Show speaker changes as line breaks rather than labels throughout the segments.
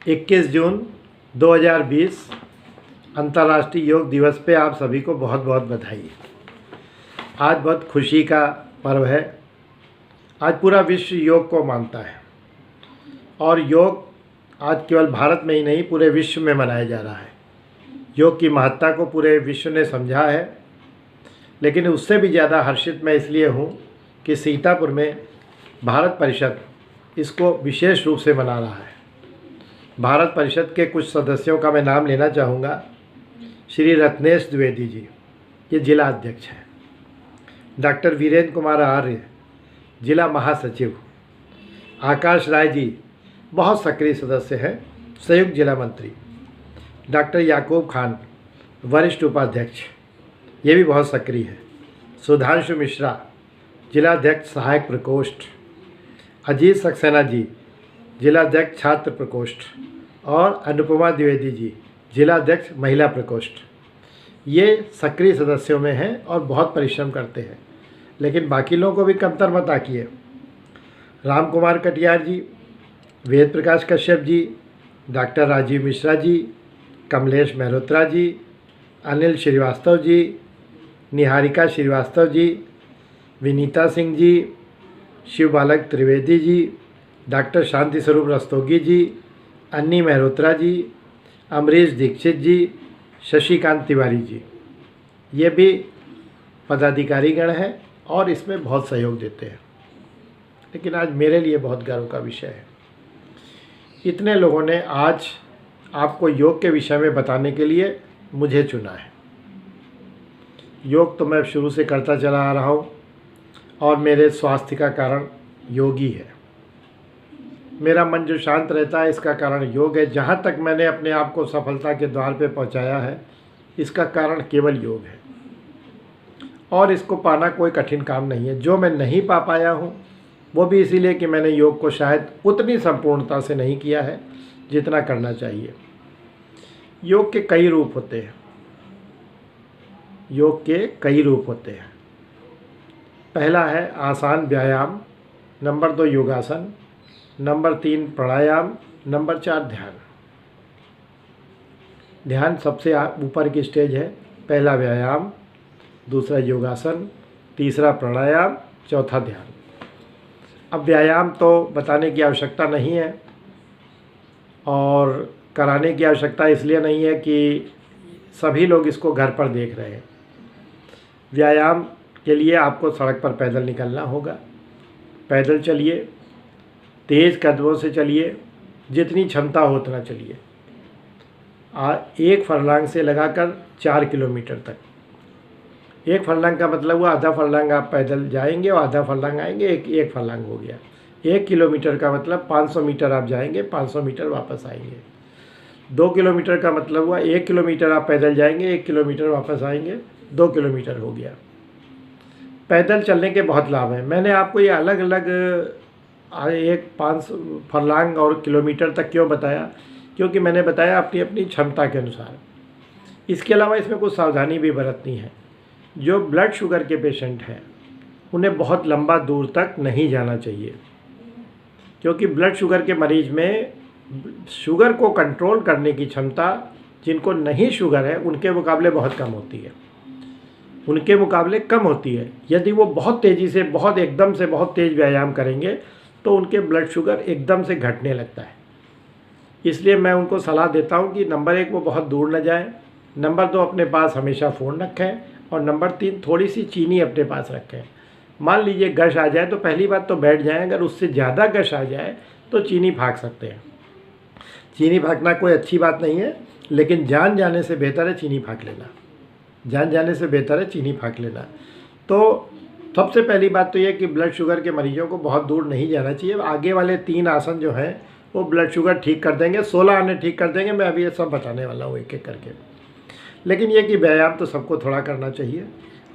21 जून 2020 अंतर्राष्ट्रीय योग दिवस पे आप सभी को बहुत बहुत बधाई। आज बहुत खुशी का पर्व है। आज पूरा विश्व योग को मानता है और योग आज केवल भारत में ही नहीं पूरे विश्व में मनाया जा रहा है। योग की महत्ता को पूरे विश्व ने समझा है, लेकिन उससे भी ज़्यादा हर्षित मैं इसलिए हूँ कि सीतापुर में भारत परिषद इसको विशेष रूप से मना रहा है। भारत परिषद के कुछ सदस्यों का मैं नाम लेना चाहूँगा। श्री रत्नेश द्विवेदी जी, ये जिला अध्यक्ष हैं। डॉक्टर वीरेंद्र कुमार आर्य, जिला महासचिव। आकाश राय जी बहुत सक्रिय सदस्य हैं, संयुक्त जिला मंत्री। डॉक्टर याकूब खान, वरिष्ठ उपाध्यक्ष, ये भी बहुत सक्रिय है। सुधांशु मिश्रा, जिलाध्यक्ष सहायक प्रकोष्ठ। अजीत सक्सेना जी, जिलाध्यक्ष छात्र प्रकोष्ठ। और अनुपमा द्विवेदी जी, जिलाध्यक्ष महिला प्रकोष्ठ। ये सक्रिय सदस्यों में हैं और बहुत परिश्रम करते हैं, लेकिन बाकी लोगों को भी कमतर मत आकिए। राम कुमार कटियार जी, वेद प्रकाश कश्यप जी, डॉक्टर राजीव मिश्रा जी, कमलेश मेहरोत्रा जी, अनिल श्रीवास्तव जी, निहारिका श्रीवास्तव जी, विनीता सिंह जी, शिव बालक त्रिवेदी जी, डॉक्टर शांति स्वरूप रस्तोगी जी, अन्नी मेहरोत्रा जी, अमरीश दीक्षित जी, शशिकांत तिवारी जी, ये भी पदाधिकारीगण हैं और इसमें बहुत सहयोग देते हैं। लेकिन आज मेरे लिए बहुत गर्व का विषय है, इतने लोगों ने आज आपको योग के विषय में बताने के लिए मुझे चुना है। योग तो मैं शुरू से करता चला आ रहा हूँ और मेरे स्वास्थ्य का कारण योग ही है। मेरा मन जो शांत रहता है इसका कारण योग है। जहाँ तक मैंने अपने आप को सफलता के द्वार पे पहुँचाया है इसका कारण केवल योग है, और इसको पाना कोई कठिन काम नहीं है। जो मैं नहीं पा पाया हूँ वो भी इसीलिए कि मैंने योग को शायद उतनी संपूर्णता से नहीं किया है जितना करना चाहिए। योग के कई रूप होते हैं। योग के कई रूप होते हैं। पहला है आसान व्यायाम, नंबर 2 योगासन, नंबर 3 प्राणायाम, नंबर 4 ध्यान। ध्यान सबसे ऊपर की स्टेज है। पहला व्यायाम, दूसरा योगासन, तीसरा प्राणायाम, चौथा ध्यान। अब व्यायाम तो बताने की आवश्यकता नहीं है और कराने की आवश्यकता इसलिए नहीं है कि सभी लोग इसको घर पर देख रहे हैं। व्यायाम के लिए आपको सड़क पर पैदल निकलना होगा। पैदल चलिए, तेज़ कदमों से चलिए, जितनी क्षमता हो उतना चलिए। 1 फरलांग से लगाकर 4 किलोमीटर तक। 1 फरलांग का मतलब हुआ आधा फरलांग आप पैदल जाएंगे और आधा फरलांग आएंगे, एक फरलांग हो गया। 1 किलोमीटर का मतलब 500 मीटर आप जाएंगे, 500 मीटर वापस आएंगे। 2 किलोमीटर का मतलब हुआ 1 किलोमीटर आप पैदल जाएंगे, 1 किलोमीटर वापस आएंगे, 2 किलोमीटर हो गया। पैदल चलने के बहुत लाभ हैं। मैंने आपको ये अलग अलग 5 फरलांग और किलोमीटर तक क्यों बताया, क्योंकि मैंने बताया अपनी अपनी क्षमता के अनुसार। इसके अलावा इसमें कुछ सावधानी भी बरतनी है। जो ब्लड शुगर के पेशेंट हैं उन्हें बहुत लंबा दूर तक नहीं जाना चाहिए, क्योंकि ब्लड शुगर के मरीज में शुगर को कंट्रोल करने की क्षमता जिनको नहीं शुगर है उनके मुकाबले बहुत कम होती है। उनके मुकाबले कम होती है। यदि वो बहुत तेज़ी से एकदम से बहुत तेज़ व्यायाम करेंगे तो उनके ब्लड शुगर एकदम से घटने लगता है। इसलिए मैं उनको सलाह देता हूँ कि नंबर 1 वो बहुत दूर न जाएं, नंबर 2 अपने पास हमेशा फ़ोन रखें, और नंबर 3 थोड़ी सी चीनी अपने पास रखें। मान लीजिए गश आ जाए तो पहली बात तो बैठ जाएं, अगर उससे ज़्यादा गश आ जाए तो चीनी फाँक सकते हैं। चीनी फाँकना कोई अच्छी बात नहीं है, लेकिन जान जाने से बेहतर है चीनी फाँक लेना। जान जाने से बेहतर है चीनी फाँक लेना। तो सबसे पहली बात तो ये कि ब्लड शुगर के मरीजों को बहुत दूर नहीं जाना चाहिए। आगे वाले 3 आसन जो हैं वो ब्लड शुगर ठीक कर देंगे, 16 आने ठीक कर देंगे। मैं अभी ये सब बताने वाला हूँ एक एक करके। लेकिन ये कि व्यायाम तो सबको थोड़ा करना चाहिए।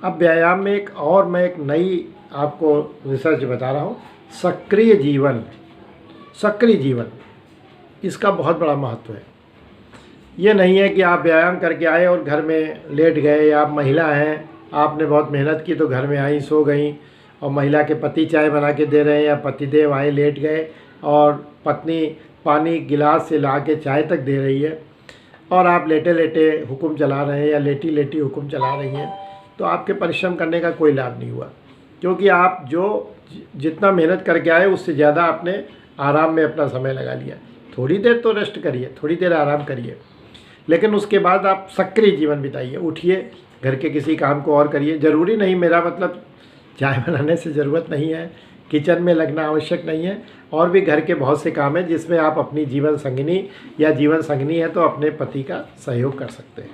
अब व्यायाम में मैं एक नई आपको रिसर्च बता रहा हूँ। सक्रिय जीवन इसका बहुत बड़ा महत्व है। ये नहीं है कि आप व्यायाम करके आए और घर में लेट गए, या आप महिला हैं, आपने बहुत मेहनत की तो घर में आई सो गई, और महिला के पति चाय बना के दे रहे हैं या पतिदेव आए लेट गए और पत्नी पानी गिलास से ला के चाय तक दे रही है और आप लेटे लेटे हुक्म चला रहे हैं या लेटी लेटी हुक्म चला रही हैं, तो आपके परिश्रम करने का कोई लाभ नहीं हुआ, क्योंकि आप जो जितना मेहनत करके आए उससे ज़्यादा आपने आराम में अपना समय लगा लिया। थोड़ी देर तो रेस्ट करिए, थोड़ी देर आराम करिए, लेकिन उसके बाद आप सक्रिय जीवन बिताइए। उठिए, घर के किसी काम को और करिए। ज़रूरी नहीं, मेरा मतलब चाय बनाने से ज़रूरत नहीं है, किचन में लगना आवश्यक नहीं है, और भी घर के बहुत से काम हैं जिसमें आप अपनी जीवन संगिनी या जीवन संगिनी है तो अपने पति का सहयोग कर सकते हैं।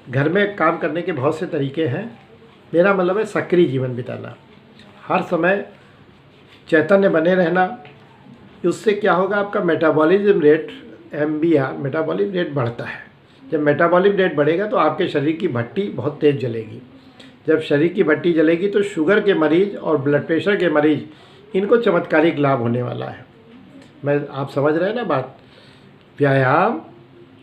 घर में काम करने के बहुत से तरीके हैं। मेरा मतलब है सक्रिय जीवन बिताना, हर समय चैतन्य बने रहना। उससे क्या होगा, आपका metabolism rate MBR metabolism rate बढ़ता है। जब मेटाबॉलिज्म रेट बढ़ेगा तो आपके शरीर की भट्टी बहुत तेज़ जलेगी। जब शरीर की भट्टी जलेगी तो शुगर के मरीज़ और ब्लड प्रेशर के मरीज़, इनको चमत्कारिक लाभ होने वाला है। आप समझ रहे हैं ना बात। व्यायाम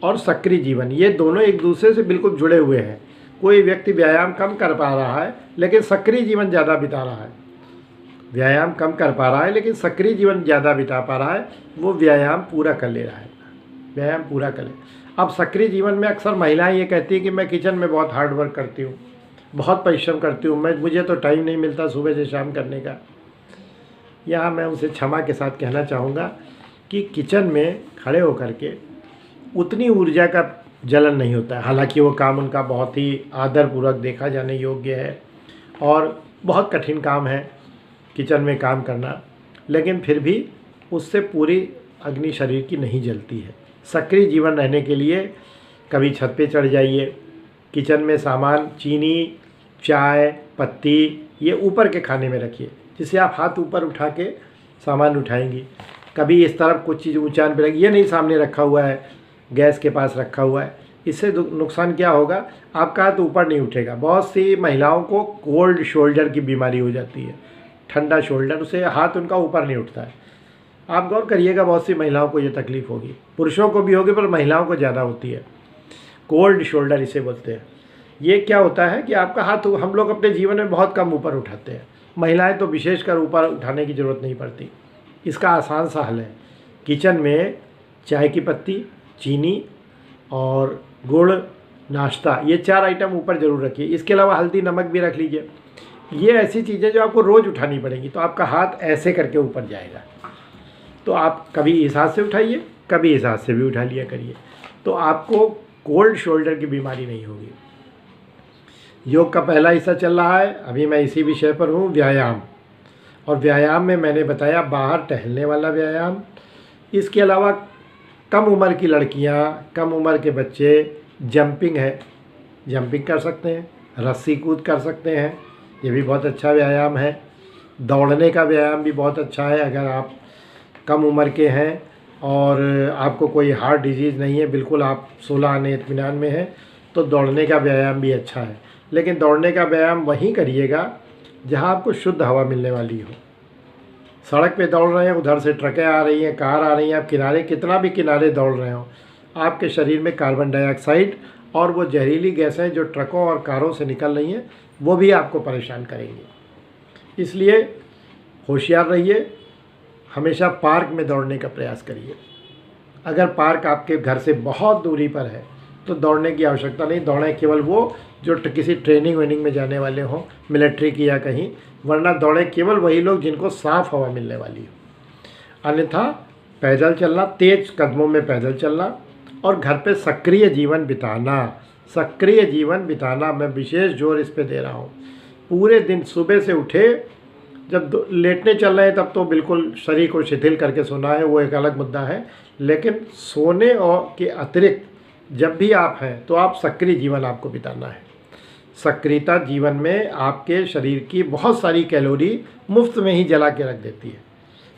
और सक्रिय जीवन, ये दोनों एक दूसरे से बिल्कुल जुड़े हुए हैं। कोई व्यक्ति व्यायाम कम कर पा रहा है लेकिन सक्रिय जीवन ज़्यादा बिता रहा है, व्यायाम कम कर पा रहा है लेकिन सक्रिय जीवन ज़्यादा बिता पा रहा है, वो व्यायाम पूरा कर ले रहा है, व्यायाम पूरा कर ले। अब सक्रिय जीवन में अक्सर महिलाएं ये कहती है कि मैं किचन में बहुत हार्ड वर्क करती हूँ, बहुत परिश्रम करती हूँ, मुझे तो टाइम नहीं मिलता सुबह से शाम करने का। यहाँ मैं उसे क्षमा के साथ कहना चाहूँगा कि किचन में खड़े होकर के उतनी ऊर्जा का जलन नहीं होता है। हालांकि वो काम उनका बहुत ही आदरपूर्वक देखा जाने योग्य है और बहुत कठिन काम है किचन में काम करना, लेकिन फिर भी उससे पूरी अग्नि शरीर की नहीं जलती है। सक्रिय जीवन रहने के लिए कभी छत पे चढ़ जाइए, किचन में सामान चीनी, चाय पत्ती ये ऊपर के खाने में रखिए, जिससे आप हाथ ऊपर उठा के सामान उठाएंगी। कभी इस तरफ कुछ चीज़ ऊंचान पे रखिए, ये नहीं सामने रखा हुआ है, गैस के पास रखा हुआ है। इससे नुकसान क्या होगा, आपका हाथ ऊपर नहीं उठेगा। बहुत सी महिलाओं को कोल्ड शोल्डर की बीमारी हो जाती है, ठंडा शोल्डर, उसे हाथ उनका ऊपर नहीं उठता है। आप गौर करिएगा, बहुत सी महिलाओं को ये तकलीफ़ होगी, पुरुषों को भी होगी पर महिलाओं को ज़्यादा होती है। कोल्ड शोल्डर इसे बोलते हैं। ये क्या होता है कि आपका हाथ हम लोग अपने जीवन में बहुत कम ऊपर उठाते हैं, महिलाएं तो विशेषकर ऊपर उठाने की ज़रूरत नहीं पड़ती। इसका आसान सा हल है, किचन में चाय की पत्ती, चीनी और गुड़, नाश्ता, ये 4 आइटम ऊपर ज़रूर रखिए। इसके अलावा हल्दी नमक भी रख लीजिए। ये ऐसी चीज़ें जो आपको रोज़ उठानी पड़ेंगी, तो आपका हाथ ऐसे करके ऊपर जाएगा। तो आप कभी इस हाथ से उठाइए, कभी इस हाथ से भी उठा लिया करिए, तो आपको कोल्ड शोल्डर की बीमारी नहीं होगी। योग का पहला हिस्सा चल रहा है, अभी मैं इसी विषय पर हूँ, व्यायाम। और व्यायाम में मैंने बताया बाहर टहलने वाला व्यायाम। इसके अलावा कम उम्र की लड़कियाँ, कम उम्र के बच्चे जंपिंग है, जंपिंग कर सकते हैं, रस्सी कूद कर सकते हैं, ये भी बहुत अच्छा व्यायाम है। दौड़ने का व्यायाम भी बहुत अच्छा है। अगर आप कम उम्र के हैं और आपको कोई हार्ट डिजीज़ नहीं है, बिल्कुल आप 16 आने इत्मीनान में हैं, तो दौड़ने का व्यायाम भी अच्छा है। लेकिन दौड़ने का व्यायाम वहीं करिएगा जहां आपको शुद्ध हवा मिलने वाली हो। सड़क पे दौड़ रहे हैं, उधर से ट्रकें आ रही हैं, कार आ रही हैं, आप किनारे कितना भी किनारे दौड़ रहे हो, आपके शरीर में कार्बन डाइऑक्साइड और वो जहरीली गैसें जो ट्रकों और कारों से निकल रही हैं वो भी आपको परेशान करेंगी। इसलिए होशियार रहिए, हमेशा पार्क में दौड़ने का प्रयास करिए। अगर पार्क आपके घर से बहुत दूरी पर है तो दौड़ने की आवश्यकता नहीं, दौड़ें केवल वो जो किसी ट्रेनिंग वेनिंग में जाने वाले हों, मिलिट्री की या कहीं, वरना दौड़ें केवल वही लोग जिनको साफ़ हवा मिलने वाली हो। अन्यथा पैदल चलना, तेज़ कदमों में पैदल चलना और घर पे सक्रिय जीवन बिताना, सक्रिय जीवन बिताना, मैं विशेष जोर इस पे दे रहा हूँ। पूरे दिन सुबह से उठे, जब लेटने चल रहे हैं तब तो बिल्कुल शरीर को शिथिल करके सोना है, वो एक अलग मुद्दा है, लेकिन सोने और के अतिरिक्त जब भी आप हैं तो आप सक्रिय जीवन आपको बिताना है। सक्रियता जीवन में आपके शरीर की बहुत सारी कैलोरी मुफ्त में ही जला के रख देती है,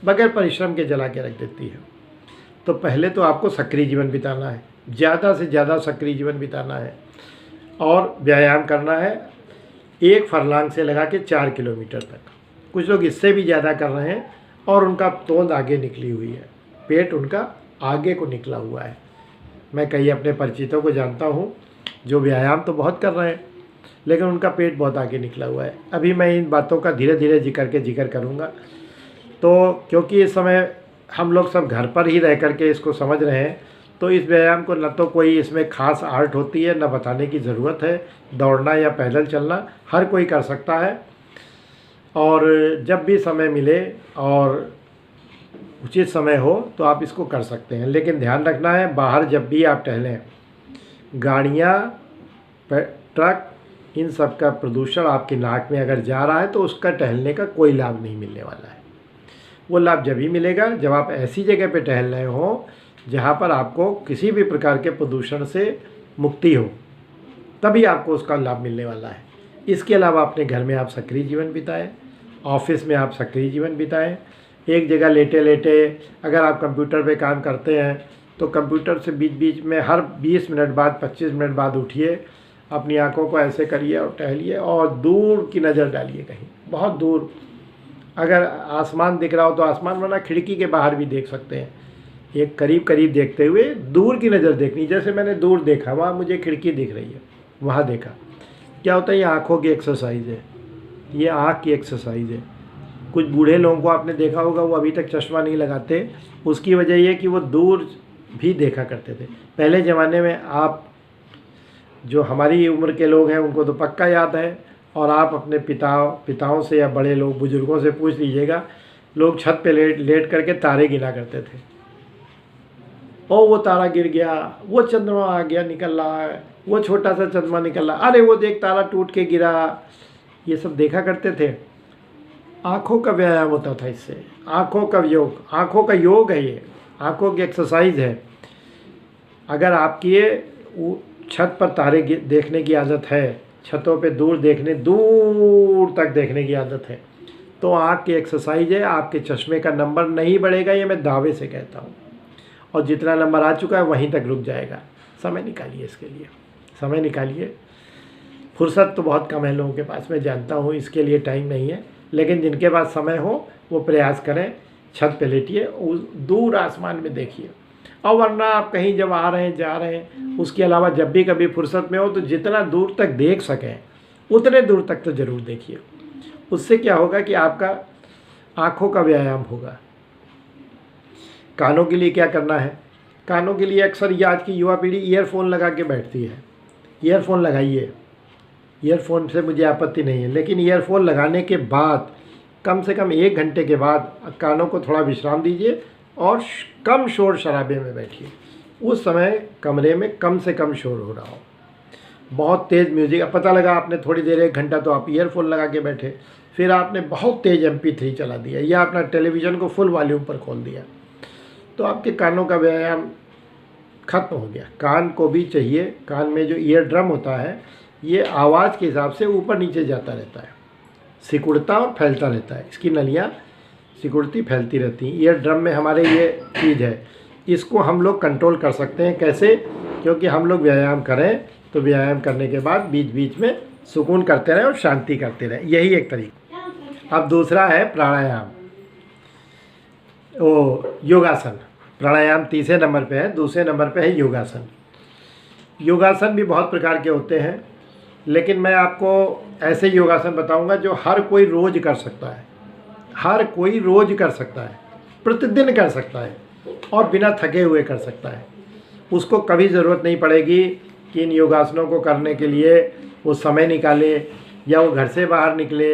बगैर परिश्रम के जला के रख देती है। तो पहले तो आपको सक्रिय जीवन बिताना है, ज़्यादा से ज़्यादा सक्रिय जीवन बिताना है और व्यायाम करना है 1 फरलांग से लगा के 4 किलोमीटर तक। कुछ लोग इससे भी ज़्यादा कर रहे हैं और उनका तोंद आगे निकली हुई है, पेट उनका आगे को निकला हुआ है। मैं कई अपने परिचितों को जानता हूँ जो व्यायाम तो बहुत कर रहे हैं लेकिन उनका पेट बहुत आगे निकला हुआ है। अभी मैं इन बातों का धीरे धीरे जिक्र करूँगा। तो क्योंकि इस समय हम लोग सब घर पर ही रह करके इसको समझ रहे हैं, तो इस व्यायाम को न तो कोई इसमें खास आर्ट होती है, न बताने की ज़रूरत है। दौड़ना या पैदल चलना हर कोई कर सकता है, और जब भी समय मिले और उचित समय हो तो आप इसको कर सकते हैं। लेकिन ध्यान रखना है, बाहर जब भी आप टहलें, गाड़ियाँ, ट्रक, इन सब का प्रदूषण आपकी नाक में अगर जा रहा है तो उसका टहलने का कोई लाभ नहीं मिलने वाला है। वो लाभ जब ही मिलेगा जब आप ऐसी जगह पे टहल रहे हो जहाँ पर आपको किसी भी प्रकार के प्रदूषण से मुक्ति हो, तभी आपको उसका लाभ मिलने वाला है। इसके अलावा अपने घर में आप सक्रिय जीवन बिताएं, ऑफिस में आप सक्रिय जीवन बिताएं। एक जगह लेटे लेटे अगर आप कंप्यूटर पे काम करते हैं तो कंप्यूटर से बीच बीच में हर 20 मिनट बाद, 25 मिनट बाद उठिए, अपनी आंखों को ऐसे करिए और टहलिए, और दूर की नज़र डालिए, कहीं बहुत दूर। अगर आसमान दिख रहा हो तो आसमान, वरना खिड़की के बाहर भी देख सकते हैं। एक करीब करीब देखते हुए दूर की नज़र देखनी, जैसे मैंने दूर देखा, वहाँ मुझे खिड़की दिख रही है, वहाँ देखा। क्या होता है, ये आँखों की एक्सरसाइज है, ये आँख की एक्सरसाइज है। कुछ बूढ़े लोगों को आपने देखा होगा, वो अभी तक चश्मा नहीं लगाते। उसकी वजह ये कि वो दूर भी देखा करते थे। पहले ज़माने में, आप जो हमारी उम्र के लोग हैं उनको तो पक्का याद है, और आप अपने पिताओं से या बड़े लोग, बुजुर्गों से पूछ लीजिएगा, लोग छत पे लेट करके तारे गिना करते थे। ओ वो तारा गिर गया, वो चंद्रमा आ गया, निकल रहा है, वो छोटा सा चंद्रमा निकल रहा, अरे वो देख तारा टूट के गिरा, ये सब देखा करते थे। आँखों का व्यायाम होता था इससे, आँखों का योग, आँखों का योग है ये, आँखों की एक्सरसाइज है। अगर आपकी ये छत पर तारे देखने की आदत है, छतों पे दूर तक देखने की आदत है, तो आँख की एक्सरसाइज है। आपके चश्मे का नंबर नहीं बढ़ेगा, ये मैं दावे से कहता हूँ, और जितना नंबर आ चुका है वहीं तक रुक जाएगा। समय निकालिए इसके लिए, समय निकालिए। फुर्सत तो बहुत कम है लोगों के पास, मैं जानता हूँ, इसके लिए टाइम नहीं है, लेकिन जिनके पास समय हो वो प्रयास करें, छत पे लेटिए, उस दूर आसमान में देखिए। और वरना आप कहीं जब आ रहे हैं, जा रहे हैं, उसके अलावा जब भी कभी फुर्सत में हो तो जितना दूर तक देख सकें उतने दूर तक तो ज़रूर देखिए। उससे क्या होगा कि आपका आँखों का व्यायाम होगा। कानों के लिए क्या करना है, कानों के लिए अक्सर ये आज की युवा पीढ़ी ईयरफोन लगा के बैठती है। ईयरफोन लगाइए, ईयरफोन से मुझे आपत्ति नहीं है, लेकिन ईयरफोन लगाने के बाद कम से कम 1 घंटे के बाद कानों को थोड़ा विश्राम दीजिए और कम शोर शराबे में बैठिए। उस समय कमरे में कम से कम शोर हो रहा हो। बहुत तेज़ म्यूज़िक, अब पता लगा आपने थोड़ी देर 1 घंटा तो आप ईयरफोन लगा के बैठे, फिर आपने बहुत तेज़ MP3 चला दिया या अपना टेलीविज़न को फुल वॉल्यूम पर खोल दिया, तो आपके कानों का व्यायाम खत्म हो गया। कान को भी चाहिए, कान में जो ईयर ड्रम होता है ये आवाज़ के हिसाब से ऊपर नीचे जाता रहता है, सिकुड़ता और फैलता रहता है। इसकी नलियाँ सिकुड़ती फैलती रहती हैं। ईयर ड्रम में हमारे ये चीज़ है, इसको हम लोग कंट्रोल कर सकते हैं। कैसे? क्योंकि हम लोग व्यायाम करें तो व्यायाम करने के बाद बीच बीच में सुकून करते रहें और शांति करते रहें, यही एक तरीका। अब दूसरा है प्राणायाम, योगासन। प्राणायाम तीसरे नंबर पे है, दूसरे नंबर पे है योगासन। योगासन भी बहुत प्रकार के होते हैं, लेकिन मैं आपको ऐसे योगासन बताऊंगा जो हर कोई रोज़ कर सकता है, हर कोई रोज़ कर सकता है, प्रतिदिन कर सकता है और बिना थके हुए कर सकता है। उसको कभी ज़रूरत नहीं पड़ेगी कि इन योगासनों को करने के लिए वो समय निकाले या वो घर से बाहर निकले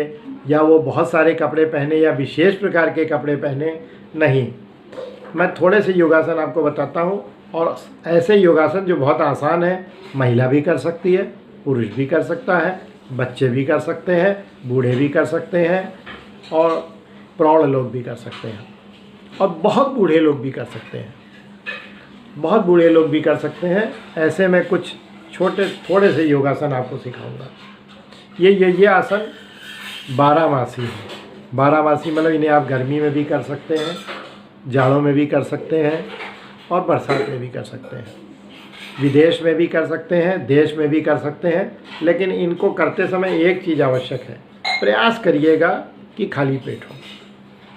या वो बहुत सारे कपड़े पहने या विशेष प्रकार के कपड़े पहने। नहीं, मैं थोड़े से योगासन आपको बताता हूँ, और ऐसे योगासन जो बहुत आसान है, महिला भी कर सकती है, पुरुष भी कर सकता है, बच्चे भी कर सकते हैं, बूढ़े भी कर सकते हैं, और प्रौढ़ लोग भी कर सकते हैं, और बहुत बूढ़े लोग भी कर सकते हैं, बहुत बूढ़े लोग भी कर सकते हैं। ऐसे में कुछ थोड़े से योगासन आपको सिखाऊंगा। ये आसन 12मासी है। 12मासी मतलब इन्हें आप गर्मी में भी कर सकते हैं, जाड़ों में भी कर सकते हैं, और बरसात में भी कर सकते हैं, विदेश में भी कर सकते हैं, देश में भी कर सकते हैं। लेकिन इनको करते समय एक चीज़ आवश्यक है, प्रयास करिएगा कि खाली पेट हो,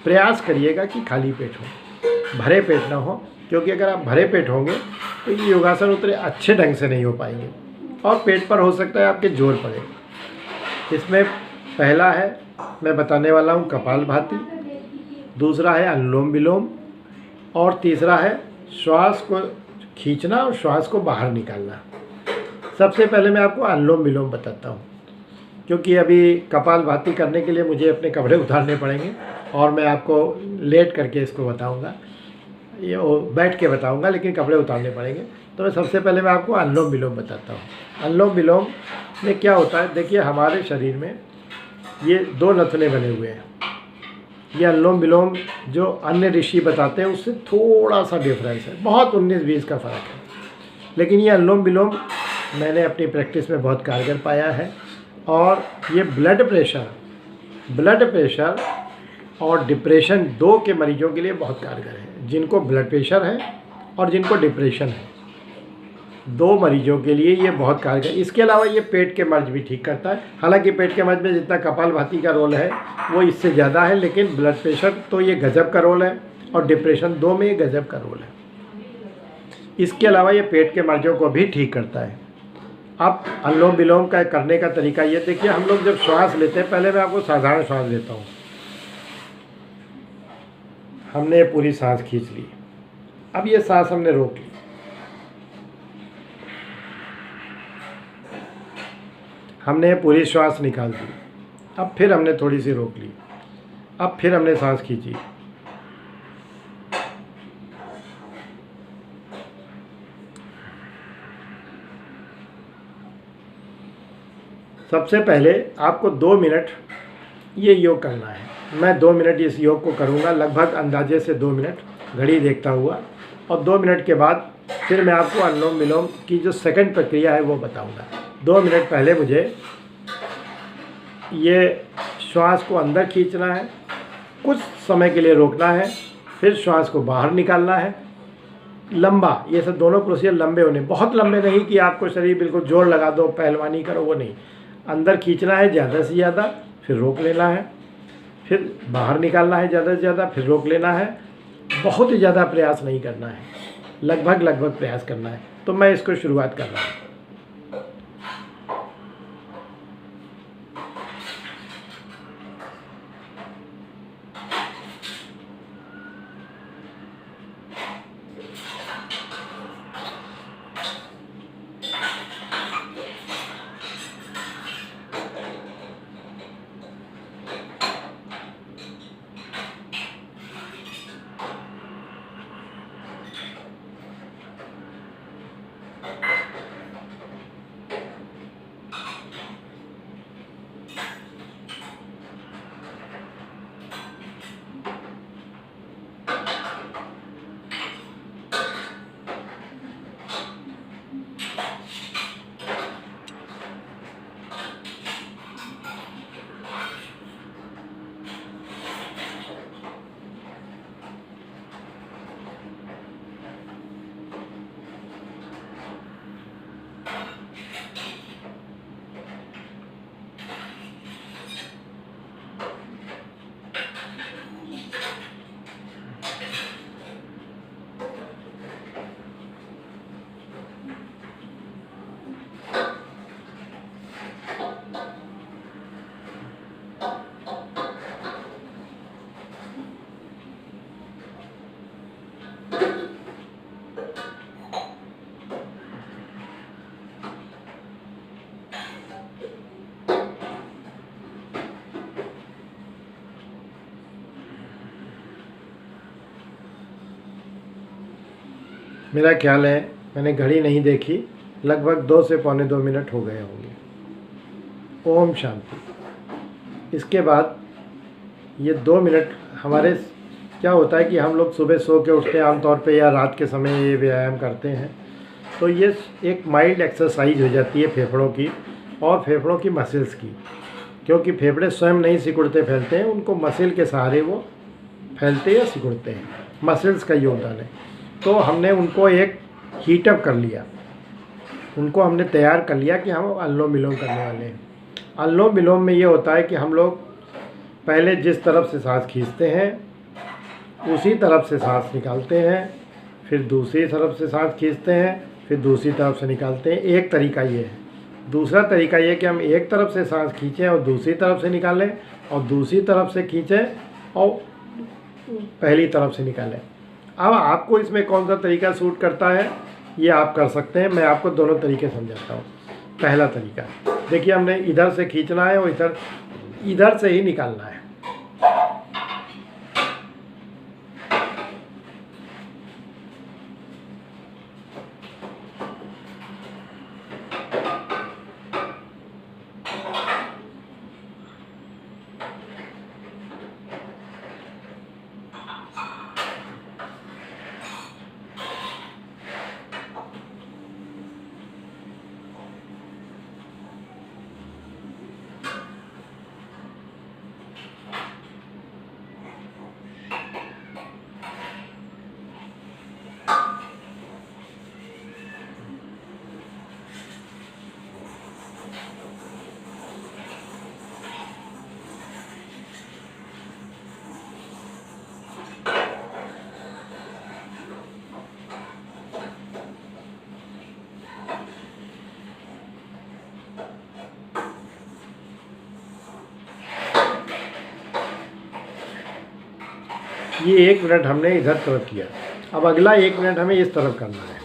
प्रयास करिएगा कि खाली पेट हो, भरे पेट ना हो। क्योंकि अगर आप भरे पेट होंगे तो ये योगासन उतने अच्छे ढंग से नहीं हो पाएंगे और पेट पर हो सकता है आपके जोर पड़े। इसमें पहला है, मैं बताने वाला हूँ, कपालभाति। दूसरा है अनुलोम विलोम। और तीसरा है श्वास को खींचना और श्वास को बाहर निकालना। सबसे पहले मैं आपको अनुलोम विलोम बताता हूँ, क्योंकि अभी कपालभाति करने के लिए मुझे अपने कपड़े उतारने पड़ेंगे और मैं आपको लेट करके इसको बताऊँगा, ये बैठ के बताऊँगा, लेकिन कपड़े उतारने पड़ेंगे। तो मैं सबसे पहले मैं आपको अनुलोम विलोम बताता हूँ। अनुलोम विलोम में क्या होता है, देखिए हमारे शरीर में ये 2 नथुने बने हुए हैं। ये अनुलोम विलोम जो अन्य ऋषि बताते हैं उससे थोड़ा सा डिफरेंस है, बहुत 19-20 का फ़र्क है, लेकिन ये अनुलोम विलोम मैंने अपनी प्रैक्टिस में बहुत कारगर पाया है। और ये ब्लड प्रेशर और डिप्रेशन 2 के मरीजों के लिए बहुत कारगर है। जिनको ब्लड प्रेशर है और जिनको डिप्रेशन है, 2 मरीजों के लिए ये बहुत कारगर। इसके अलावा ये पेट के मर्ज भी ठीक करता है। हालांकि पेट के मर्ज में जितना कपालभाति का रोल है वो इससे ज़्यादा है, लेकिन ब्लड प्रेशर तो ये गजब का रोल है और डिप्रेशन 2 में ये गजब का रोल है। इसके अलावा ये पेट के मर्जों को भी ठीक करता है। अब अनुलोम विलोम का करने का तरीका ये देखिए, हम लोग जब श्वास लेते हैं, पहले मैं आपको साधारण श्वास लेता हूँ। हमने पूरी सांस खींच ली, अब ये सांस हमने रोक ली, हमने पूरी श्वास निकाल दी, अब फिर हमने थोड़ी सी रोक ली, अब फिर हमने सांस खींची, सबसे पहले आपको 2 मिनट ये योग करना है। मैं 2 मिनट इस योग को करूँगा, लगभग अंदाजे से 2 मिनट घड़ी देखता हुआ, और 2 मिनट के बाद फिर मैं आपको अनुलोम विलोम की जो सेकंड प्रक्रिया है वो बताऊँगा। 2 मिनट पहले मुझे ये श्वास को अंदर खींचना है, कुछ समय के लिए रोकना है, फिर श्वास को बाहर निकालना है। लंबा, ये सब दोनों प्रोसीजर लंबे होने, बहुत लंबे नहीं कि आपको शरीर बिल्कुल जोर लगा दो, पहलवानी करो, वो नहीं। अंदर खींचना है ज़्यादा से ज़्यादा, फिर रोक लेना है, फिर बाहर निकालना है ज़्यादा से ज़्यादा, फिर रोक लेना है। बहुत ही ज़्यादा प्रयास नहीं करना है, लगभग प्रयास करना है। तो मैं इसको शुरुआत कर रहा हूँ। मेरा ख्याल है, मैंने घड़ी नहीं देखी, लगभग 2 से पौने 2 मिनट हो गए होंगे। ओम शांति। इसके बाद ये 2 मिनट हमारे क्या होता है कि हम लोग सुबह सो के उठते हैं आमतौर पे, या रात के समय ये व्यायाम करते हैं, तो ये एक माइल्ड एक्सरसाइज हो जाती है फेफड़ों की और फेफड़ों की मसल्स की, क्योंकि फेफड़े स्वयं नहीं सिकुड़ते फैलते हैं, उनको मसल के सहारे वो फैलते या सिकुड़ते हैं, मसल्स का योगदान है। तो हमने उनको एक हीटअप कर लिया, उनको हमने तैयार कर लिया कि हम अनुलोम विलोम करने वाले हैं। अनुलोम विलोम में ये होता है कि हम लोग पहले जिस तरफ से सांस खींचते हैं उसी तरफ से सांस निकालते हैं, फिर दूसरी तरफ से सांस खींचते हैं, फिर दूसरी तरफ से निकालते हैं। एक तरीका ये है। दूसरा तरीका ये कि हम एक तरफ से सांस खींचें और दूसरी तरफ से निकालें, और दूसरी तरफ से खींचें और पहली तरफ से निकालें। अब आपको इसमें कौन सा तरीका सूट करता है ये आप कर सकते हैं। मैं आपको दोनों तरीके समझाता हूँ। पहला तरीका देखिए, हमने इधर से खींचना है और इधर से ही निकालना है। ये 1 मिनट हमने इधर तरफ किया। अब अगला 1 मिनट हमें इस तरफ करना है।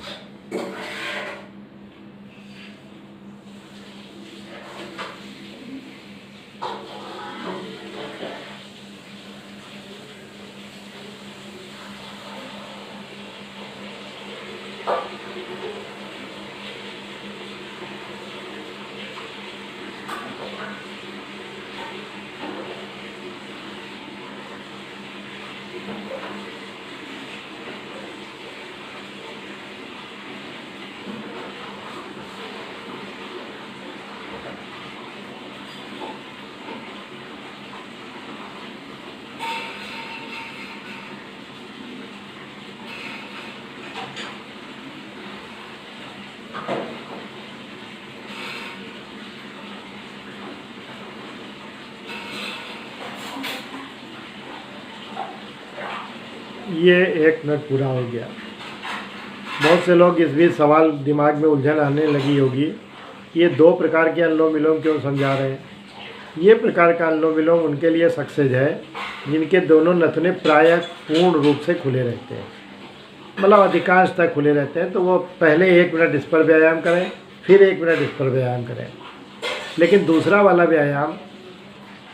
ये 1 मिनट पूरा हो गया। बहुत से लोग इस बीच सवाल दिमाग में उलझन आने लगी होगी, ये 2 प्रकार के अनुलोम विलोम क्यों समझा रहे हैं। ये प्रकार का अनुलोम विलोम उनके लिए सक्सेस है जिनके दोनों नथुने प्रायः पूर्ण रूप से खुले रहते हैं, मतलब अधिकांश तक खुले रहते हैं। तो वो पहले 1 मिनट इस पर व्यायाम करें, फिर 1 मिनट इस पर व्यायाम करें। लेकिन दूसरा वाला व्यायाम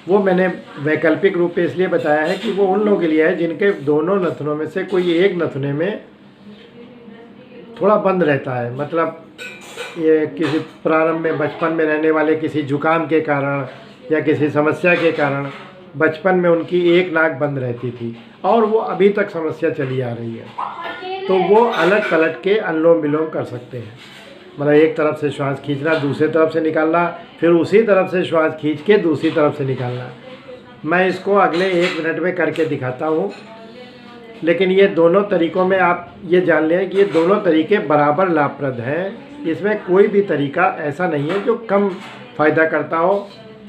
वो मैंने वैकल्पिक रूप से इसलिए बताया है कि वो उन लोगों के लिए है जिनके दोनों नथुनों में से कोई एक नथुने में थोड़ा बंद रहता है। मतलब ये किसी प्रारंभ में बचपन में रहने वाले किसी जुकाम के कारण या किसी समस्या के कारण बचपन में उनकी एक नाक बंद रहती थी और वो अभी तक समस्या चली आ रही है, तो वो अलग पलट के अनुलोम विलोम कर सकते हैं। मतलब एक तरफ से श्वास खींचना, दूसरी तरफ से निकालना, फिर उसी तरफ से श्वास खींच के दूसरी तरफ से निकालना। मैं इसको अगले 1 मिनट में करके दिखाता हूँ। लेकिन ये दोनों तरीक़ों में आप ये जान लें कि ये दोनों तरीके बराबर लाभप्रद हैं। इसमें कोई भी तरीका ऐसा नहीं है जो कम फ़ायदा करता हो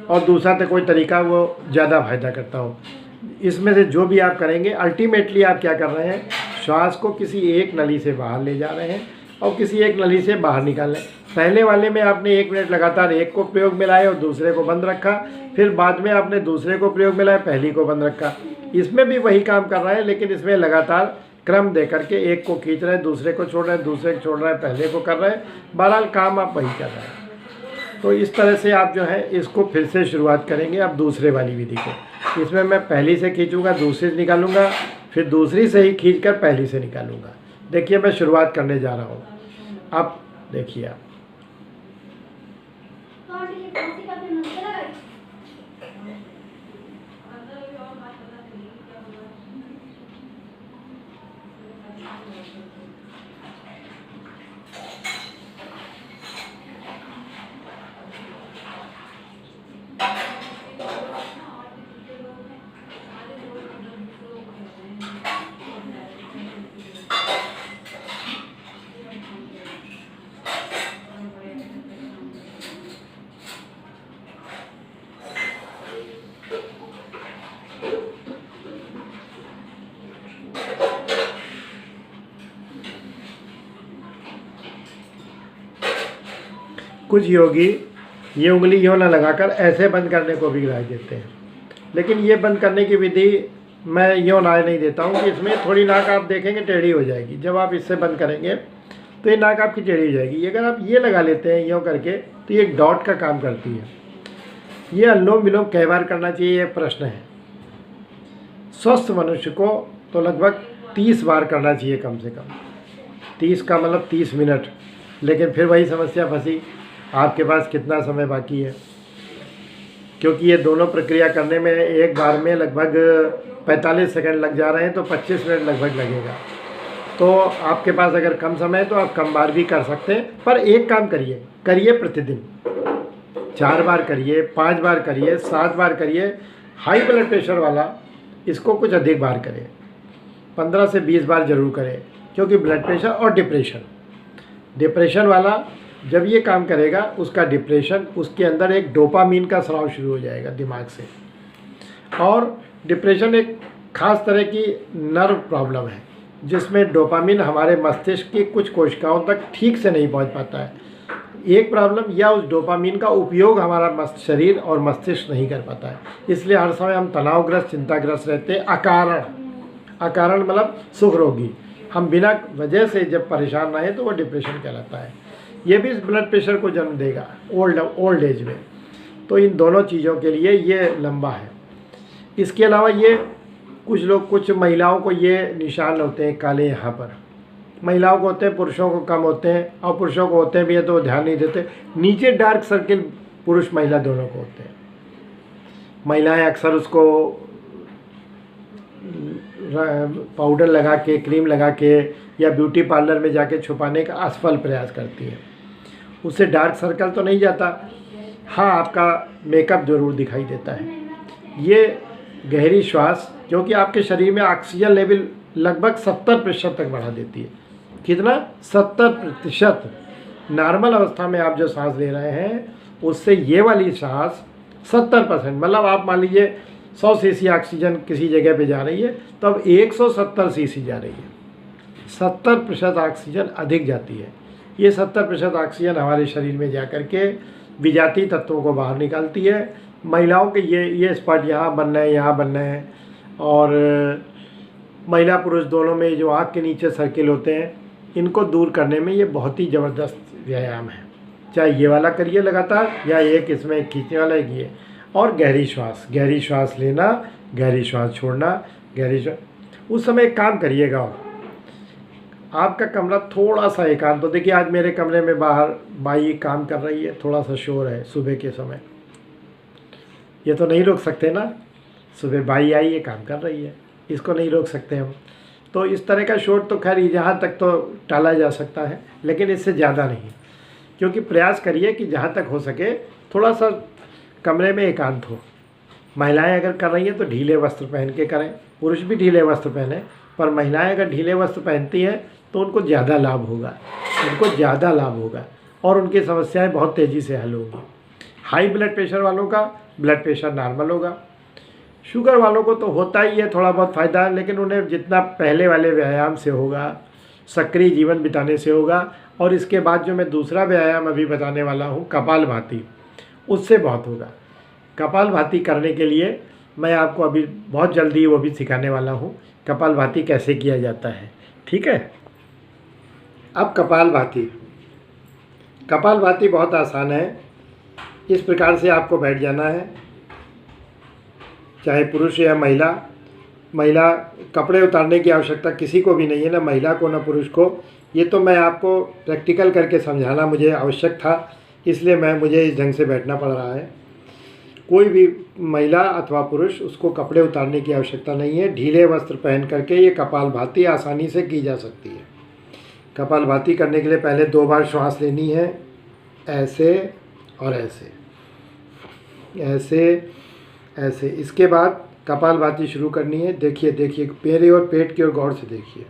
और दूसरा तो कोई तरीका वो ज़्यादा फ़ायदा करता हो। इसमें से जो भी आप करेंगे अल्टीमेटली आप क्या कर रहे हैं, श्वास को किसी एक नली से बाहर ले जा रहे हैं और किसी एक नली से बाहर निकाल लें। पहले वाले में आपने 1 मिनट लगातार एक को प्रयोग में लाए और दूसरे को बंद रखा, फिर बाद में आपने दूसरे को प्रयोग में लाए, पहली को बंद रखा। इसमें भी वही काम कर रहा है, लेकिन इसमें लगातार क्रम दे करके एक को खींच रहे हैं, दूसरे को छोड़ रहे हैं, दूसरे को छोड़ रहे हैं, पहले को कर रहे हैं। बहरहाल काम आप वही कर रहे हैं। तो इस तरह से आप जो है इसको फिर से शुरुआत करेंगे अब दूसरे वाली विधि को। इसमें मैं पहली से खींचूंगा, दूसरी से निकालूंगा, फिर दूसरी से ही खींचकर पहली से निकालूंगा। देखिए मैं शुरुआत करने जा रहा हूँ। अब देखिए आप कुछ योगी ये उंगली यूँ ना लगाकर ऐसे बंद करने को भी राय देते हैं, लेकिन ये बंद करने की विधि मैं यूँ राय नहीं देता हूँ कि इसमें थोड़ी नाक आप देखेंगे टेढ़ी हो जाएगी। जब आप इससे बंद करेंगे तो ये नाक आपकी टेढ़ी हो जाएगी। अगर आप ये लगा लेते हैं यूँ करके तो ये एक डॉट का काम करती है। ये अनुलोम विलोम कई बार करना चाहिए, ये प्रश्न है। स्वस्थ मनुष्य को तो लगभग 30 बार करना चाहिए कम से कम। 30 का मतलब 30 मिनट। लेकिन फिर वही समस्या फंसी, आपके पास कितना समय बाकी है, क्योंकि ये दोनों प्रक्रिया करने में एक बार में लगभग 45 सेकंड लग जा रहे हैं, तो 25 मिनट लगभग लगेगा। तो आपके पास अगर कम समय है तो आप कम बार भी कर सकते हैं, पर एक काम करिए प्रतिदिन 4 बार करिए, 5 बार करिए, 7 बार करिए। हाई ब्लड प्रेशर वाला इसको कुछ अधिक बार करें, 15 से 20 बार जरूर करें, क्योंकि ब्लड प्रेशर और डिप्रेशन वाला जब ये काम करेगा, उसका डिप्रेशन, उसके अंदर एक डोपामीन का स्राव शुरू हो जाएगा दिमाग से। और डिप्रेशन एक खास तरह की नर्व प्रॉब्लम है, जिसमें डोपामीन हमारे मस्तिष्क की कुछ कोशिकाओं तक ठीक से नहीं पहुंच पाता है। एक प्रॉब्लम, या उस डोपामीन का उपयोग हमारा शरीर और मस्तिष्क नहीं कर पाता है। इसलिए हर समय हम तनावग्रस्त, चिंताग्रस्त रहते हैं, अकारण मतलब सुख रोगी। हम बिना वजह से जब परेशान रहें तो वो डिप्रेशन कहलाता है। ये भी ब्लड प्रेशर को जन्म देगा ओल्ड एज में। तो इन दोनों चीज़ों के लिए ये लंबा है। इसके अलावा ये कुछ महिलाओं को ये निशान होते हैं काले यहाँ पर, महिलाओं को होते हैं, पुरुषों को कम होते हैं, और पुरुषों को होते हैं भी है तो वो ध्यान नहीं देते। नीचे डार्क सर्किल पुरुष महिला दोनों को होते हैं। महिलाएं अक्सर उसको पाउडर लगा के, क्रीम लगा के, या ब्यूटी पार्लर में जाके छुपाने का असफल प्रयास करती हैं। उससे डार्क सर्कल तो नहीं जाता, हाँ आपका मेकअप जरूर दिखाई देता है। ये गहरी श्वास, जो कि आपके शरीर में ऑक्सीजन लेवल लगभग 70% तक बढ़ा देती है। कितना? 70%। नॉर्मल अवस्था में आप जो सांस ले रहे हैं, उससे ये वाली सांस 70%, मतलब आप मान लीजिए 100 सीसी ऑक्सीजन किसी जगह पे जा रही है, तो अब 170 सीसी जा रही है। 70% ऑक्सीजन अधिक जाती है। ये 70% ऑक्सीजन हमारे शरीर में जा कर के विजातीय तत्वों को बाहर निकालती है। महिलाओं के ये स्पॉट यहाँ बनना है, यहाँ बनना है। और महिला पुरुष दोनों में जो आँख के नीचे सर्किल होते हैं, इनको दूर करने में ये बहुत ही ज़बरदस्त व्यायाम है। चाहे ये वाला करिए लगातार, या एक इसमें खींचने वाला एक ये। और गहरी श्वास लेना, गहरी श्वास छोड़ना, गहरी श्वास। उस समय एक काम करिएगा, आपका कमरा थोड़ा सा एकांत तो देखिए, आज मेरे कमरे में बाहर बाई काम कर रही है, थोड़ा सा शोर है सुबह के समय। ये तो नहीं रोक सकते ना, सुबह बाई आई है, काम कर रही है, इसको नहीं रोक सकते हम। तो इस तरह का शोर तो खैर जहाँ तक तो टाला जा सकता है, लेकिन इससे ज़्यादा नहीं। क्योंकि प्रयास करिए कि जहाँ तक हो सके थोड़ा सा कमरे में एकांत हो। महिलाएं अगर कर रही हैं तो ढीले वस्त्र पहन के करें, पुरुष भी ढीले वस्त्र पहने, पर महिलाएं अगर ढीले वस्त्र पहनती हैं तो उनको ज़्यादा लाभ होगा, और उनकी समस्याएं बहुत तेज़ी से हल होंगी। हाई ब्लड प्रेशर वालों का ब्लड प्रेशर नॉर्मल होगा। शुगर वालों को तो होता ही है थोड़ा बहुत फ़ायदा, लेकिन उन्हें जितना पहले वाले व्यायाम से होगा, सक्रिय जीवन बिताने से होगा। और इसके बाद जो मैं दूसरा व्यायाम अभी बताने वाला हूँ, कपालभाति, उससे बहुत होगा। कपालभाति करने के लिए मैं आपको अभी बहुत जल्दी वो भी सिखाने वाला हूँ, कपालभाति कैसे किया जाता है। ठीक है। अब कपालभाति बहुत आसान है। इस प्रकार से आपको बैठ जाना है, चाहे पुरुष या महिला कपड़े उतारने की आवश्यकता किसी को भी नहीं है, ना महिला को ना पुरुष को। ये तो मैं आपको प्रैक्टिकल करके समझाना मुझे आवश्यक था, इसलिए मुझे इस ढंग से बैठना पड़ रहा है। कोई भी महिला अथवा पुरुष, उसको कपड़े उतारने की आवश्यकता नहीं है। ढीले वस्त्र पहन करके ये कपालभाति आसानी से की जा सकती है। कपालभाति करने के लिए पहले 2 बार श्वास लेनी है, ऐसे और ऐसे, ऐसे। इसके बाद कपालभाति शुरू करनी है। देखिए मेरे और पेट की ओर गौर से देखिए।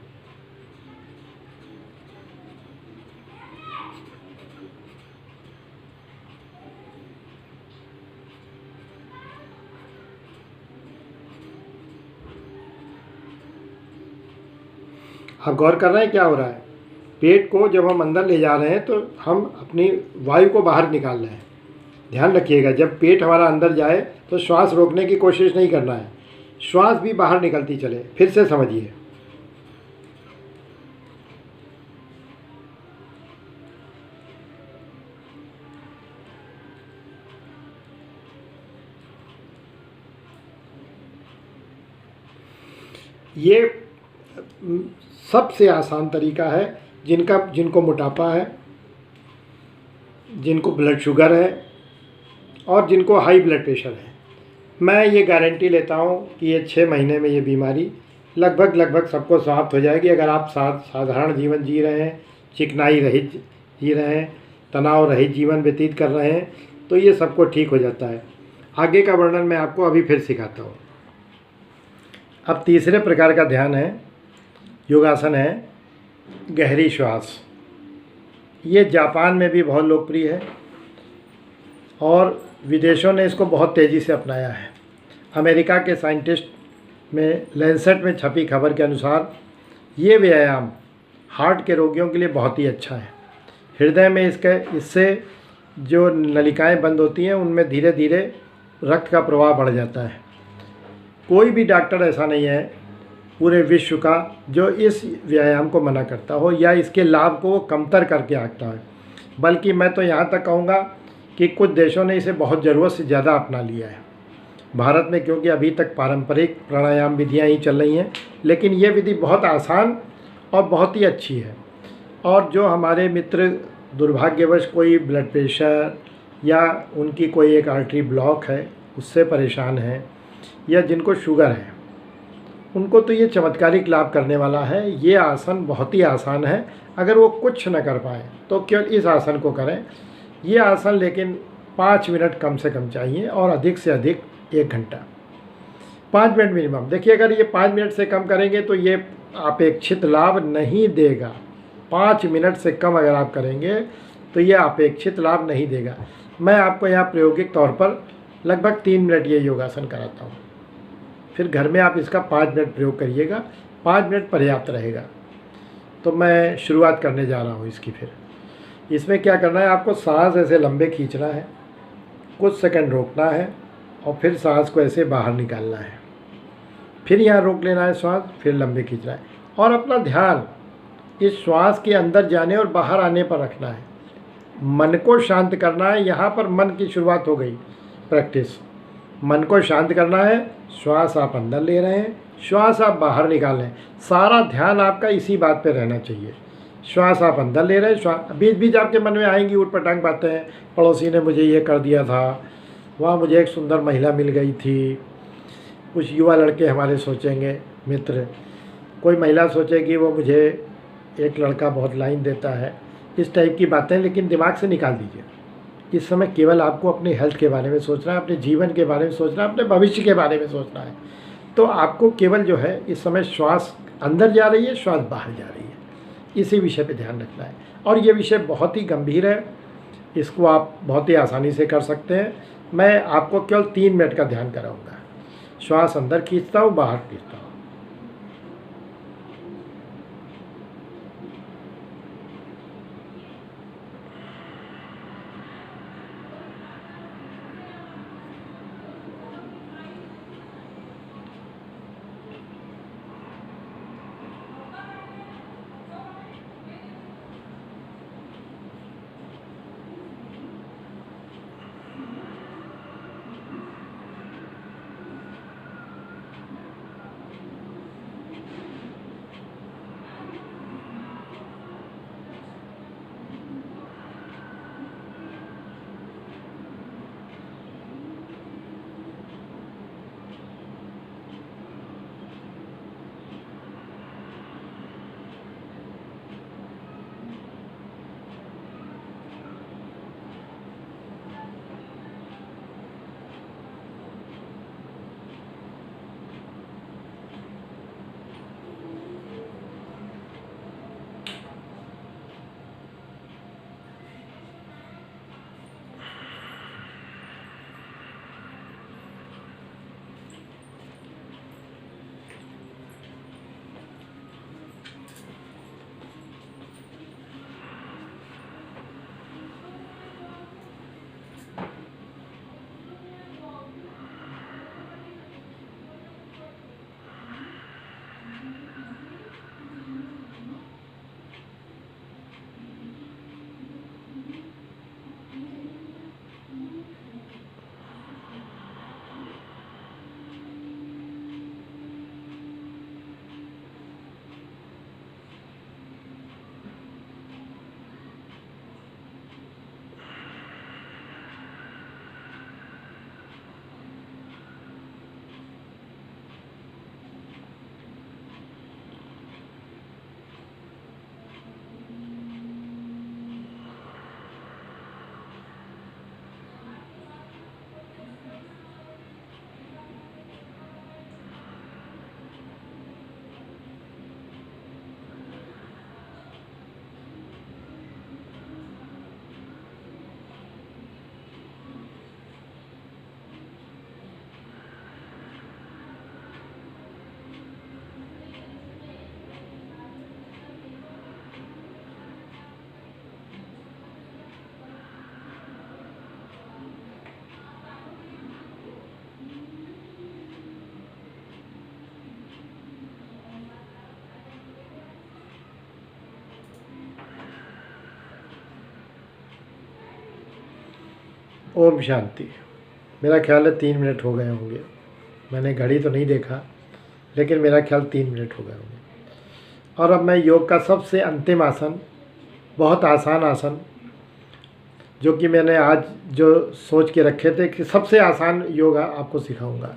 आप गौर कर रहे हैं क्या हो रहा है? पेट को जब हम अंदर ले जा रहे हैं तो हम अपनी वायु को बाहर निकाल रहे हैं। ध्यान रखिएगा, जब पेट हमारा अंदर जाए तो श्वास रोकने की कोशिश नहीं करना है। श्वास भी बाहर निकलती चले। फिर से समझिए। ये सबसे आसान तरीका है। जिनको मोटापा है, जिनको ब्लड शुगर है और जिनको हाई ब्लड प्रेशर है, मैं ये गारंटी लेता हूँ कि ये 6 महीने में ये बीमारी लगभग सबको समाप्त हो जाएगी। अगर आप साधारण जीवन जी रहे हैं, चिकनाई रहित जी रहे हैं, तनाव रहित जीवन व्यतीत कर रहे हैं, तो ये सबको ठीक हो जाता है। आगे का वर्णन मैं आपको अभी फिर सिखाता हूँ। अब तीसरे प्रकार का ध्यान है, योगासन है गहरी श्वास। ये जापान में भी बहुत लोकप्रिय है और विदेशों ने इसको बहुत तेज़ी से अपनाया है। अमेरिका के साइंटिस्ट में लैंसेट में छपी खबर के अनुसार ये व्यायाम हार्ट के रोगियों के लिए बहुत ही अच्छा है। हृदय में इससे जो नलिकाएं बंद होती हैं उनमें धीरे धीरे रक्त का प्रवाह बढ़ जाता है। कोई भी डॉक्टर ऐसा नहीं है पूरे विश्व का जो इस व्यायाम को मना करता हो या इसके लाभ को कमतर करके आंकता है। बल्कि मैं तो यहाँ तक कहूँगा कि कुछ देशों ने इसे बहुत ज़रूरत से ज़्यादा अपना लिया है। भारत में क्योंकि अभी तक पारंपरिक प्राणायाम विधियाँ ही चल रही हैं, लेकिन ये विधि बहुत आसान और बहुत ही अच्छी है। और जो हमारे मित्र दुर्भाग्यवश कोई ब्लड प्रेशर या उनकी कोई एक आर्टरी ब्लॉक है उससे परेशान है या जिनको शुगर है, उनको तो ये चमत्कारिक लाभ करने वाला है। ये आसन बहुत ही आसान है। अगर वो कुछ न कर पाए तो केवल इस आसन को करें। ये आसन लेकिन 5 मिनट कम से कम चाहिए और अधिक से अधिक 1 घंटा, 5 मिनट मिनिमम। देखिए, अगर ये 5 मिनट से कम करेंगे तो ये अपेक्षित लाभ नहीं देगा। 5 मिनट से कम अगर आप करेंगे तो ये अपेक्षित लाभ नहीं देगा। मैं आपको यहाँ प्रायोगिक तौर पर लगभग 3 मिनट ये योगासन कराता हूँ। फिर घर में आप इसका 5 मिनट प्रयोग करिएगा। 5 मिनट पर्याप्त रहेगा। तो मैं शुरुआत करने जा रहा हूँ इसकी। फिर इसमें क्या करना है, आपको सांस ऐसे लंबे खींचना है, कुछ सेकंड रोकना है और फिर सांस को ऐसे बाहर निकालना है। फिर यहाँ रोक लेना है श्वास, फिर लंबे खींचना है और अपना ध्यान इस श्वास के अंदर जाने और बाहर आने पर रखना है। मन को शांत करना है। यहाँ पर मन की शुरुआत हो गई प्रैक्टिस। मन को शांत करना है। श्वास आप अंदर ले रहे हैं, श्वास आप बाहर निकाल रहे हैं। सारा ध्यान आपका इसी बात पे रहना चाहिए। श्वास आप अंदर ले रहे हैं, श्वास बीच बीच आपके मन में आएंगी ऊटपटांग बातें। पड़ोसी ने मुझे ये कर दिया था, वहाँ मुझे एक सुंदर महिला मिल गई थी। कुछ युवा लड़के हमारे सोचेंगे मित्र, कोई महिला सोचेगी वो मुझे एक लड़का बहुत लाइन देता है, इस टाइप की बातें। लेकिन दिमाग से निकाल दीजिए। इस समय केवल आपको अपने हेल्थ के बारे में सोचना है, अपने जीवन के बारे में सोचना है, अपने भविष्य के बारे में सोचना है। तो आपको केवल जो है इस समय श्वास अंदर जा रही है, श्वास बाहर जा रही है, इसी विषय पे ध्यान रखना है। और ये विषय बहुत ही गंभीर है, इसको आप बहुत ही आसानी से कर सकते हैं। मैं आपको केवल 3 मिनट का ध्यान कराऊंगा। श्वास अंदर खींचता हूँ, बाहर खींचता हूँ। ओम शांति। मेरा ख्याल है 3 मिनट हो गए होंगे। मैंने घड़ी तो नहीं देखा, लेकिन मेरा ख्याल 3 मिनट हो गए होंगे। और अब मैं योग का सबसे अंतिम आसन, बहुत आसान आसन, जो कि मैंने आज जो सोच के रखे थे कि सबसे आसान योग आपको सिखाऊंगा।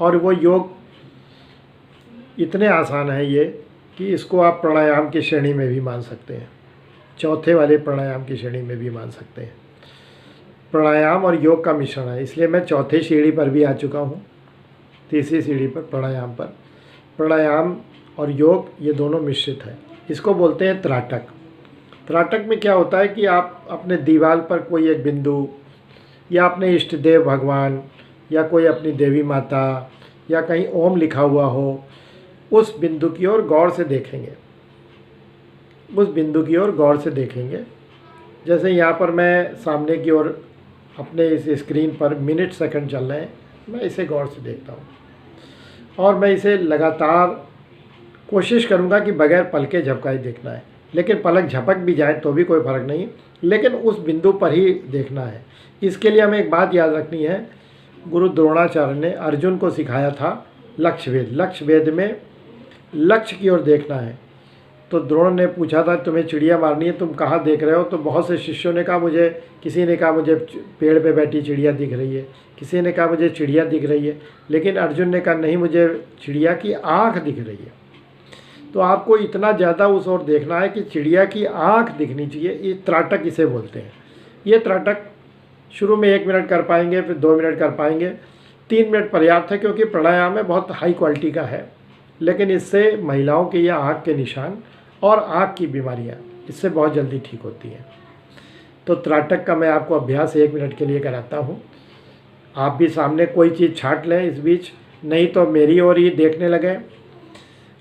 और वो योग इतने आसान है ये कि इसको आप प्राणायाम की श्रेणी में भी मान सकते हैं, चौथे वाले प्राणायाम की श्रेणी में भी मान सकते हैं। प्राणायाम और योग का मिश्रण है, इसलिए मैं चौथे सीढ़ी पर भी आ चुका हूँ, तीसरी सीढ़ी पर प्राणायाम पर। प्राणायाम और योग ये दोनों मिश्रित है। इसको बोलते हैं त्राटक। त्राटक में क्या होता है कि आप अपने दीवार पर कोई एक बिंदु, या अपने इष्ट देव भगवान, या कोई अपनी देवी माता, या कहीं ओम लिखा हुआ हो, उस बिंदु की ओर गौर से देखेंगे। उस बिंदु की ओर गौर से देखेंगे। जैसे यहाँ पर मैं सामने की ओर अपने इस स्क्रीन पर मिनट सेकंड चल रहे हैं, मैं इसे गौर से देखता हूँ और मैं इसे लगातार कोशिश करूँगा कि बगैर पलके झपकाए देखना है। लेकिन पलक झपक भी जाए तो भी कोई फ़र्क नहीं, लेकिन उस बिंदु पर ही देखना है। इसके लिए हमें एक बात याद रखनी है, गुरु द्रोणाचार्य ने अर्जुन को सिखाया था लक्ष्य भेद। लक्ष्य भेद में लक्ष्य की ओर देखना है। तो द्रोण ने पूछा था तुम्हें चिड़िया मारनी है, तुम कहाँ देख रहे हो? तो बहुत से शिष्यों ने कहा मुझे, किसी ने कहा मुझे पेड़ पे बैठी चिड़िया दिख रही है, किसी ने कहा मुझे चिड़िया दिख रही है, लेकिन अर्जुन ने कहा नहीं, मुझे चिड़िया की आँख दिख रही है। तो आपको इतना ज़्यादा उस ओर देखना है कि चिड़िया की आँख दिखनी चाहिए। ये त्राटक इसे बोलते हैं। ये त्राटक शुरू में 1 मिनट कर पाएंगे, फिर 2 मिनट कर पाएंगे, 3 मिनट पर्याप्त है, क्योंकि प्राणायाम में बहुत हाई क्वालिटी का है। लेकिन इससे महिलाओं के ये आँख के निशान और आँख की बीमारियाँ इससे बहुत जल्दी ठीक होती हैं। तो त्राटक का मैं आपको अभ्यास 1 मिनट के लिए कराता हूँ। आप भी सामने कोई चीज़ छांट लें इस बीच, नहीं तो मेरी ओर ही देखने लगें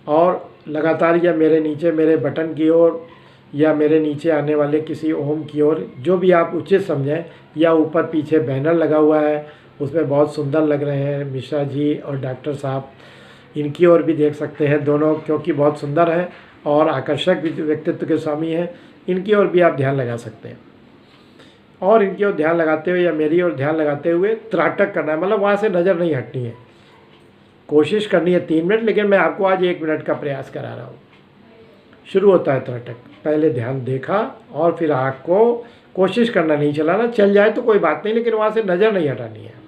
और लगातार, या मेरे नीचे मेरे बटन की ओर, या मेरे नीचे आने वाले किसी ओम की ओर, जो भी आप उचित समझें। या ऊपर पीछे बैनर लगा हुआ है, उसमें बहुत सुंदर लग रहे हैं मिश्रा जी और डॉक्टर साहब, इनकी ओर भी देख सकते हैं दोनों, क्योंकि बहुत सुंदर है और आकर्षक व्यक्तित्व के स्वामी हैं। इनकी ओर भी आप ध्यान लगा सकते हैं। और इनकी ओर ध्यान लगाते हुए या मेरी ओर ध्यान लगाते हुए त्राटक करना है, मतलब वहाँ से नज़र नहीं हटनी है। कोशिश करनी है 3 मिनट, लेकिन मैं आपको आज 1 मिनट का प्रयास करा रहा हूँ। शुरू होता है त्राटक। पहले ध्यान देखा और फिर आँख को कोशिश करना नहीं चलाना, चल जाए तो कोई बात नहीं, लेकिन वहाँ से नज़र नहीं हटानी है।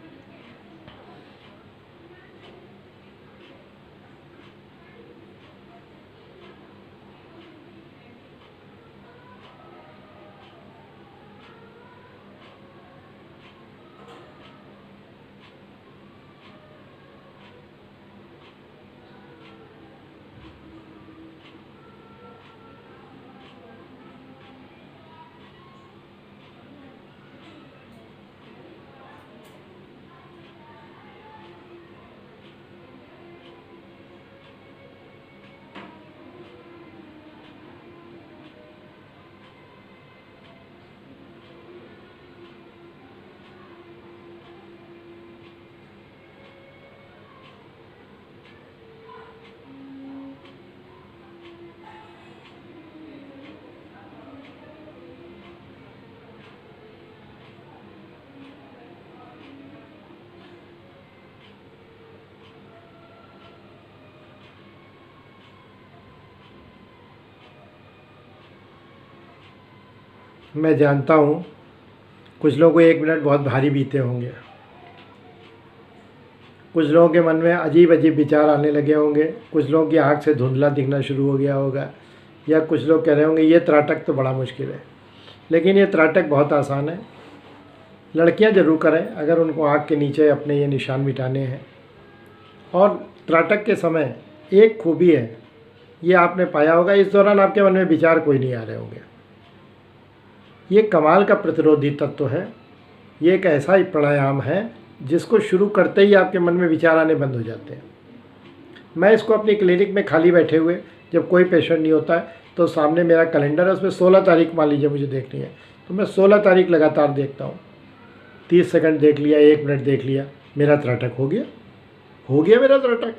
मैं जानता हूँ कुछ लोगों को 1 मिनट बहुत भारी बीते होंगे, कुछ लोगों के मन में अजीब अजीब विचार आने लगे होंगे, कुछ लोगों की आँख से धुंधला दिखना शुरू हो गया होगा, या कुछ लोग कह रहे होंगे ये त्राटक तो बड़ा मुश्किल है। लेकिन ये त्राटक बहुत आसान है। लड़कियां ज़रूर करें अगर उनको आँख के नीचे अपने ये निशान मिटाने हैं। और त्राटक के समय एक खूबी है, ये आपने पाया होगा, इस दौरान आपके मन में विचार कोई नहीं आ रहे होंगे। ये कमाल का प्रतिरोधी तत्व है। ये एक ऐसा ही प्राणायाम है जिसको शुरू करते ही आपके मन में विचार आने बंद हो जाते हैं। मैं इसको अपनी क्लिनिक में खाली बैठे हुए, जब कोई पेशेंट नहीं होता है, तो सामने मेरा कैलेंडर है, उसमें 16 तारीख मान लीजिए मुझे देखनी है, तो मैं 16 तारीख लगातार देखता हूँ। 30 सेकंड देख लिया, 1 मिनट देख लिया, मेरा त्राटक हो गया मेरा त्राटक।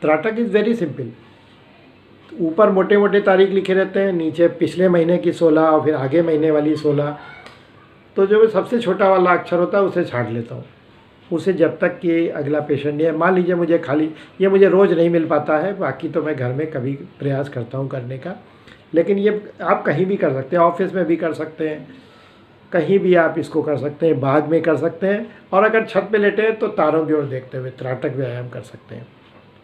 त्राटक इज़ वेरी सिंपल। ऊपर मोटे मोटे तारीख लिखे रहते हैं, नीचे पिछले महीने की 16 और फिर आगे महीने वाली 16। तो जो सबसे छोटा वाला अक्षर होता है उसे छांट लेता हूँ, उसे जब तक कि अगला पेशेंट नहीं है। मान लीजिए मुझे खाली, ये मुझे रोज़ नहीं मिल पाता है, बाकी तो मैं घर में कभी प्रयास करता हूँ करने का, लेकिन ये आप कहीं भी कर सकते हैं, ऑफिस में भी कर सकते हैं, कहीं भी आप इसको कर सकते हैं, बाग में कर सकते हैं, और अगर छत पे लेटे हैं तो तारों की ओर देखते हुए त्राटक व्यायाम कर सकते हैं।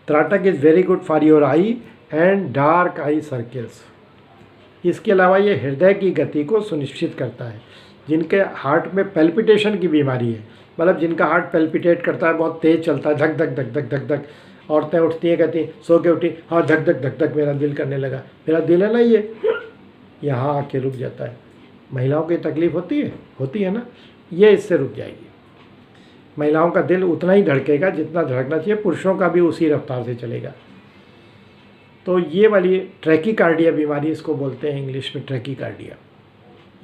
Trataka is very good for your eye and dark eye circles. इसके अलावा ये हृदय की गति को सुनिश्चित करता है। जिनके हार्ट में पेल्पिटेशन की बीमारी है, मतलब जिनका हार्ट पेल्पिटेट करता है, बहुत तेज़ चलता है, धक धक धक धक धक धक, औरतें उठती हैं कहती हैं सो के उठी, हाँ धक धक धक धक मेरा दिल करने लगा, मेरा दिल है ना ये यहाँ आके रुक जाता है। महिलाओं की तकलीफ़ होती है ना, ये इससे रुक जाएगी। महिलाओं का दिल उतना ही धड़केगा जितना धड़कना चाहिए, पुरुषों का भी उसी रफ्तार से चलेगा। तो ये वाली ट्रैकीकार्डिया बीमारी इसको बोलते हैं इंग्लिश में, ट्रैकीकार्डिया,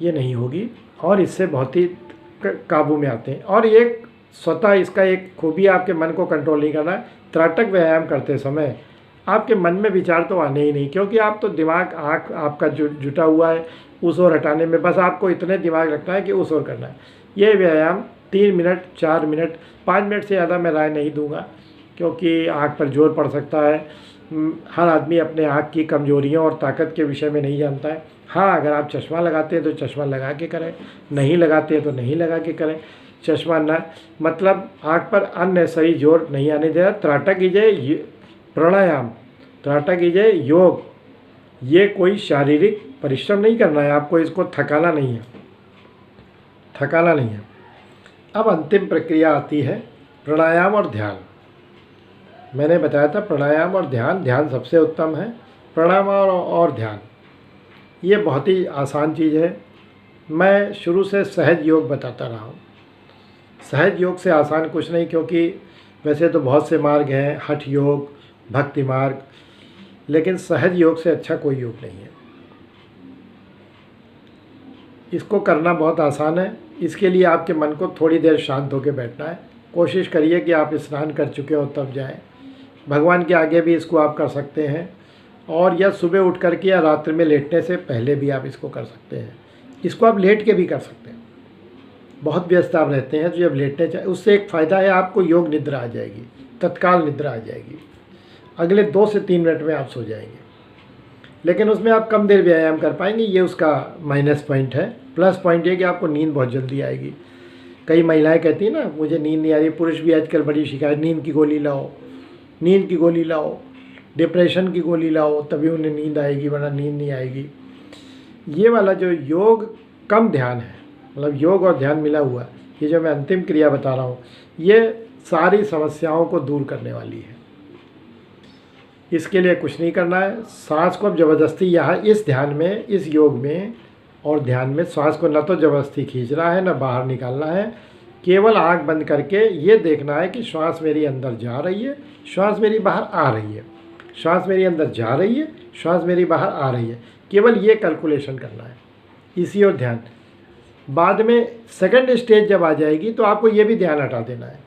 ये नहीं होगी और इससे बहुत ही काबू में आते हैं। और एक स्वतः इसका एक खूबी, आपके मन को कंट्रोल नहीं करना है। त्राटक व्यायाम करते समय आपके मन में विचार तो आने ही नहीं, क्योंकि आप तो दिमाग आँख आपका जुटा हुआ है उस ओर हटाने में, बस आपको इतने दिमाग रखना है कि उस ओर करना है। ये व्यायाम 3 मिनट, 4 मिनट, 5 मिनट से ज़्यादा मैं राय नहीं दूंगा, क्योंकि आँख पर जोर पड़ सकता है। हर आदमी अपने आँख की कमजोरियों और ताकत के विषय में नहीं जानता है। हाँ, अगर आप चश्मा लगाते हैं तो चश्मा लगा के करें, नहीं लगाते हैं तो नहीं लगा के करें। चश्मा ना, मतलब आँख पर अननेसेसरी जोर नहीं आने देना। त्राटक कीजिए, प्राणायाम, त्राटक कीजिए, योग, ये कोई शारीरिक परिश्रम नहीं करना है आपको, इसको थकाना नहीं है, थकाना नहीं है। अब अंतिम प्रक्रिया आती है प्राणायाम और ध्यान। मैंने बताया था प्राणायाम और ध्यान, ध्यान सबसे उत्तम है। प्राणायाम और ध्यान ये बहुत ही आसान चीज़ है। मैं शुरू से सहज योग बताता रहा हूँ। सहज योग से आसान कुछ नहीं, क्योंकि वैसे तो बहुत से मार्ग हैं, हठ योग, भक्ति मार्ग, लेकिन सहज योग से अच्छा कोई योग नहीं है। इसको करना बहुत आसान है। इसके लिए आपके मन को थोड़ी देर शांत होकर बैठना है। कोशिश करिए कि आप स्नान कर चुके हो तब जाएं। भगवान के आगे भी इसको आप कर सकते हैं, और या सुबह उठ करके या रात्रि में लेटने से पहले भी आप इसको कर सकते हैं। इसको आप लेट के भी कर सकते हैं। बहुत व्यस्त आप रहते हैं तो जब लेटने चाहिए, उससे एक फ़ायदा है, आपको योग निद्रा आ जाएगी, तत्काल निद्रा आ जाएगी। अगले 2 से 3 मिनट में आप सो जाएंगे, लेकिन उसमें आप कम देर व्यायाम कर पाएंगे, ये उसका माइनस पॉइंट है। प्लस पॉइंट ये कि आपको नींद बहुत जल्दी आएगी। कई महिलाएं कहती हैं ना मुझे नींद नहीं आ रही, पुरुष भी आजकल बड़ी शिकायत, नींद की गोली लाओ, नींद की गोली लाओ, डिप्रेशन की गोली लाओ, तभी उन्हें नींद आएगी, वरना नींद नहीं आएगी। ये वाला जो योग कम ध्यान है, मतलब योग और ध्यान मिला हुआ, ये जो मैं अंतिम क्रिया बता रहा हूँ, ये सारी समस्याओं को दूर करने वाली है। इसके लिए कुछ नहीं करना है। सांस को अब ज़बरदस्ती यहाँ इस ध्यान में, इस योग में और ध्यान में सांस को न तो ज़बरदस्ती खींचना है, न बाहर निकालना है। केवल आँख बंद करके ये देखना है कि श्वास मेरी अंदर जा रही है, श्वास मेरी बाहर आ रही है, श्वास मेरी अंदर जा रही है, श्वास मेरी बाहर आ रही है। केवल ये कैलकुलेशन करना है, इसी और ध्यान। बाद में सेकंड स्टेज जब आ जाएगी तो आपको ये भी ध्यान हटा देना है।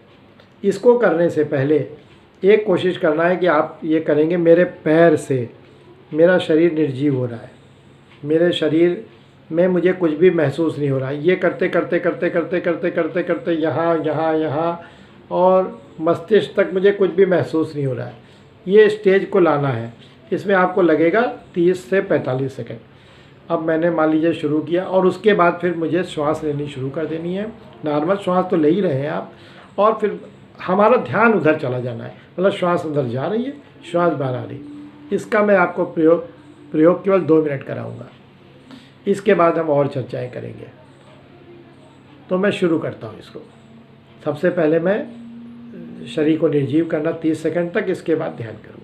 इसको करने से पहले एक कोशिश करना है कि आप ये करेंगे, मेरे पैर से मेरा शरीर निर्जीव हो रहा है, मेरे शरीर में मुझे कुछ भी महसूस नहीं हो रहा है। ये करते करते करते करते करते करते करते यहाँ यहाँ यहाँ और मस्तिष्क तक मुझे कुछ भी महसूस नहीं हो रहा है। ये स्टेज को लाना है। इसमें आपको लगेगा 30 से 45 सेकंड। अब मैंने मान लीजिए शुरू किया, और उसके बाद फिर मुझे श्वास लेनी शुरू कर देनी है। नॉर्मल श्वास तो ले ही रहे हैं आप, और फिर हमारा ध्यान उधर चला जाना है, मतलब श्वास अंदर जा रही है, श्वास बाहर आ रही है। इसका मैं आपको प्रयोग केवल 2 मिनट कराऊंगा। इसके बाद हम और चर्चाएं करेंगे। तो मैं शुरू करता हूं इसको। सबसे पहले मैं शरीर को निर्जीव करना 30 सेकंड तक, इसके बाद ध्यान करूँगा।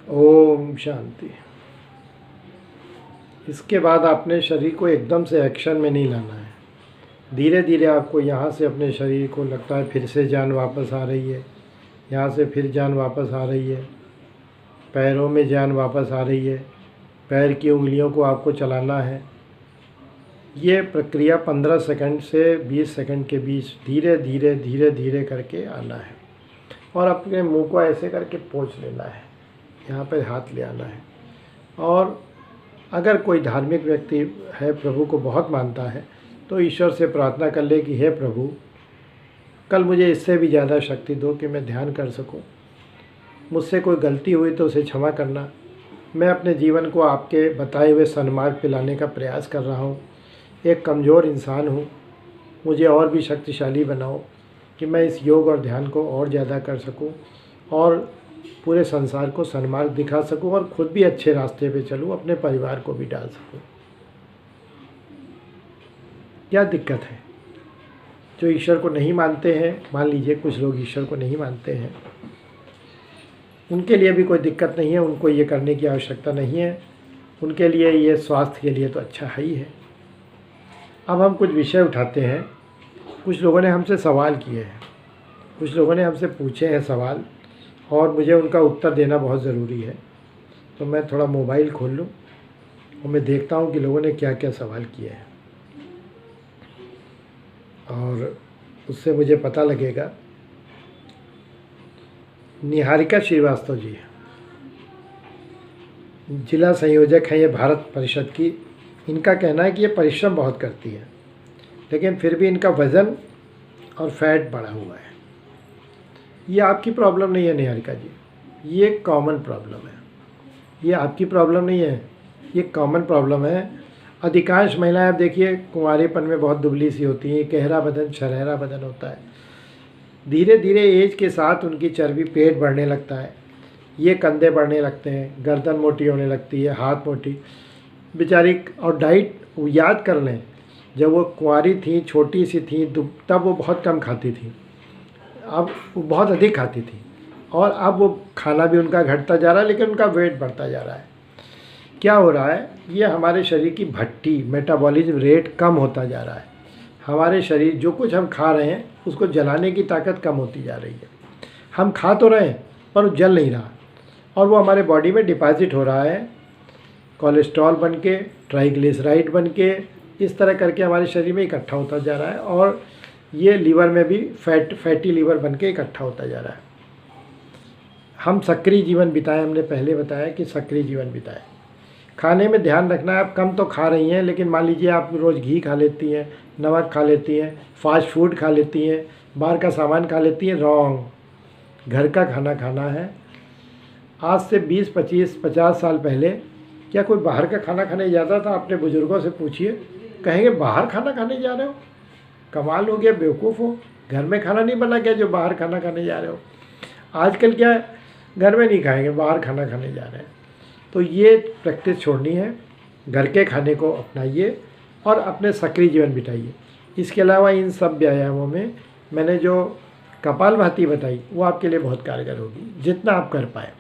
ओम शांति। इसके बाद आपने शरीर को एकदम से एक्शन में नहीं लाना है। धीरे धीरे आपको यहाँ से अपने शरीर को लगता है फिर से जान वापस आ रही है, यहाँ से फिर जान वापस आ रही है, पैरों में जान वापस आ रही है, पैर की उंगलियों को आपको चलाना है। ये प्रक्रिया 15 सेकंड से 20 सेकंड के बीच धीरे धीरे धीरे धीरे करके आना है। और अपने मुंह को ऐसे करके पोंछ लेना है, यहाँ पर हाथ ले आना है। और अगर कोई धार्मिक व्यक्ति है, प्रभु को बहुत मानता है, तो ईश्वर से प्रार्थना कर ले कि हे प्रभु, कल मुझे इससे भी ज़्यादा शक्ति दो कि मैं ध्यान कर सकूं। मुझसे कोई गलती हुई तो उसे क्षमा करना। मैं अपने जीवन को आपके बताए हुए सन्मार्ग पे लाने का प्रयास कर रहा हूँ। एक कमज़ोर इंसान हूँ, मुझे और भी शक्तिशाली बनाओ कि मैं इस योग और ध्यान को और ज़्यादा कर सकूं और पूरे संसार को सन्मार्ग दिखा सकूं और ख़ुद भी अच्छे रास्ते पे चलूं, अपने परिवार को भी डाल सकूं। क्या दिक्कत है? जो ईश्वर को नहीं मानते हैं, मान लीजिए कुछ लोग ईश्वर को नहीं मानते हैं, उनके लिए भी कोई दिक्कत नहीं है, उनको ये करने की आवश्यकता नहीं है। उनके लिए ये स्वास्थ्य के लिए तो अच्छा है ही है। अब हम कुछ विषय उठाते हैं। कुछ लोगों ने हमसे सवाल किए हैं, कुछ लोगों ने हमसे पूछे हैं सवाल, और मुझे उनका उत्तर देना बहुत ज़रूरी है। तो मैं थोड़ा मोबाइल खोल लूँ और मैं देखता हूँ कि लोगों ने क्या क्या सवाल किए हैं, और उससे मुझे पता लगेगा। निहारिका श्रीवास्तव जी जिला संयोजक हैं ये भारत परिषद की। इनका कहना है कि ये परिश्रम बहुत करती है, लेकिन फिर भी इनका वज़न और फैट बढ़ा हुआ है। ये आपकी प्रॉब्लम नहीं है निहारिका जी, ये कॉमन प्रॉब्लम है। ये आपकी प्रॉब्लम नहीं है, ये कॉमन प्रॉब्लम है। अधिकांश महिलाएं आप देखिए कुंवारेपन में बहुत दुबली सी होती हैं, गहरा बदन, शरहरा बदन होता है। धीरे धीरे एज के साथ उनकी चर्बी, पेट बढ़ने लगता है, ये कंधे बढ़ने लगते हैं, गर्दन मोटी होने लगती है, हाथ मोटी बेचारी। और डाइट याद कर लें, जब वो कुंवारी थी, छोटी सी थी, तब वो बहुत कम खाती थी, अब वो बहुत अधिक खाती थी। और अब वो खाना भी उनका घटता जा रहा है, लेकिन उनका वेट बढ़ता जा रहा है। क्या हो रहा है? ये हमारे शरीर की भट्टी, मेटाबॉलिज्म रेट कम होता जा रहा है। हमारे शरीर जो कुछ हम खा रहे हैं उसको जलाने की ताकत कम होती जा रही है। हम खा तो रहे हैं पर वो जल नहीं रहा, और वो हमारे बॉडी में डिपॉजिट हो रहा है, कोलेस्ट्रॉल बन के, ट्राइग्लिसराइड बन के, इस तरह करके हमारे शरीर में इकट्ठा होता जा रहा है। और ये लीवर में भी फैटी लीवर बन के इकट्ठा होता जा रहा है। हम सक्रिय जीवन बिताएं, हमने पहले बताया कि सक्रिय जीवन बिताएं। खाने में ध्यान रखना है, आप कम तो खा रही हैं, लेकिन मान लीजिए आप रोज़ घी खा लेती हैं, नमक खा लेती हैं, फास्ट फूड खा लेती हैं, बाहर का सामान खा लेती हैं। रॉन्ग। घर का खाना खाना है। आज से 20, 25, 50 साल पहले क्या कोई बाहर का खाना खाने जाता था? अपने बुज़ुर्गों से पूछिए, कहेंगे बाहर खाना खाने जा रहे हो? कमाल हो गया, बेवकूफ़ हो, घर में खाना नहीं बना क्या जो बाहर खाना खाने जा रहे हो? आजकल क्या है, घर में नहीं खाएंगे, बाहर खाना खाने जा रहे हैं। तो ये प्रैक्टिस छोड़नी है, घर के खाने को अपनाइए और अपने सक्रिय जीवन बिताइए। इसके अलावा इन सब व्यायामों में मैंने जो कपालभाति बताई वो आपके लिए बहुत कारगर होगी, जितना आप कर पाए।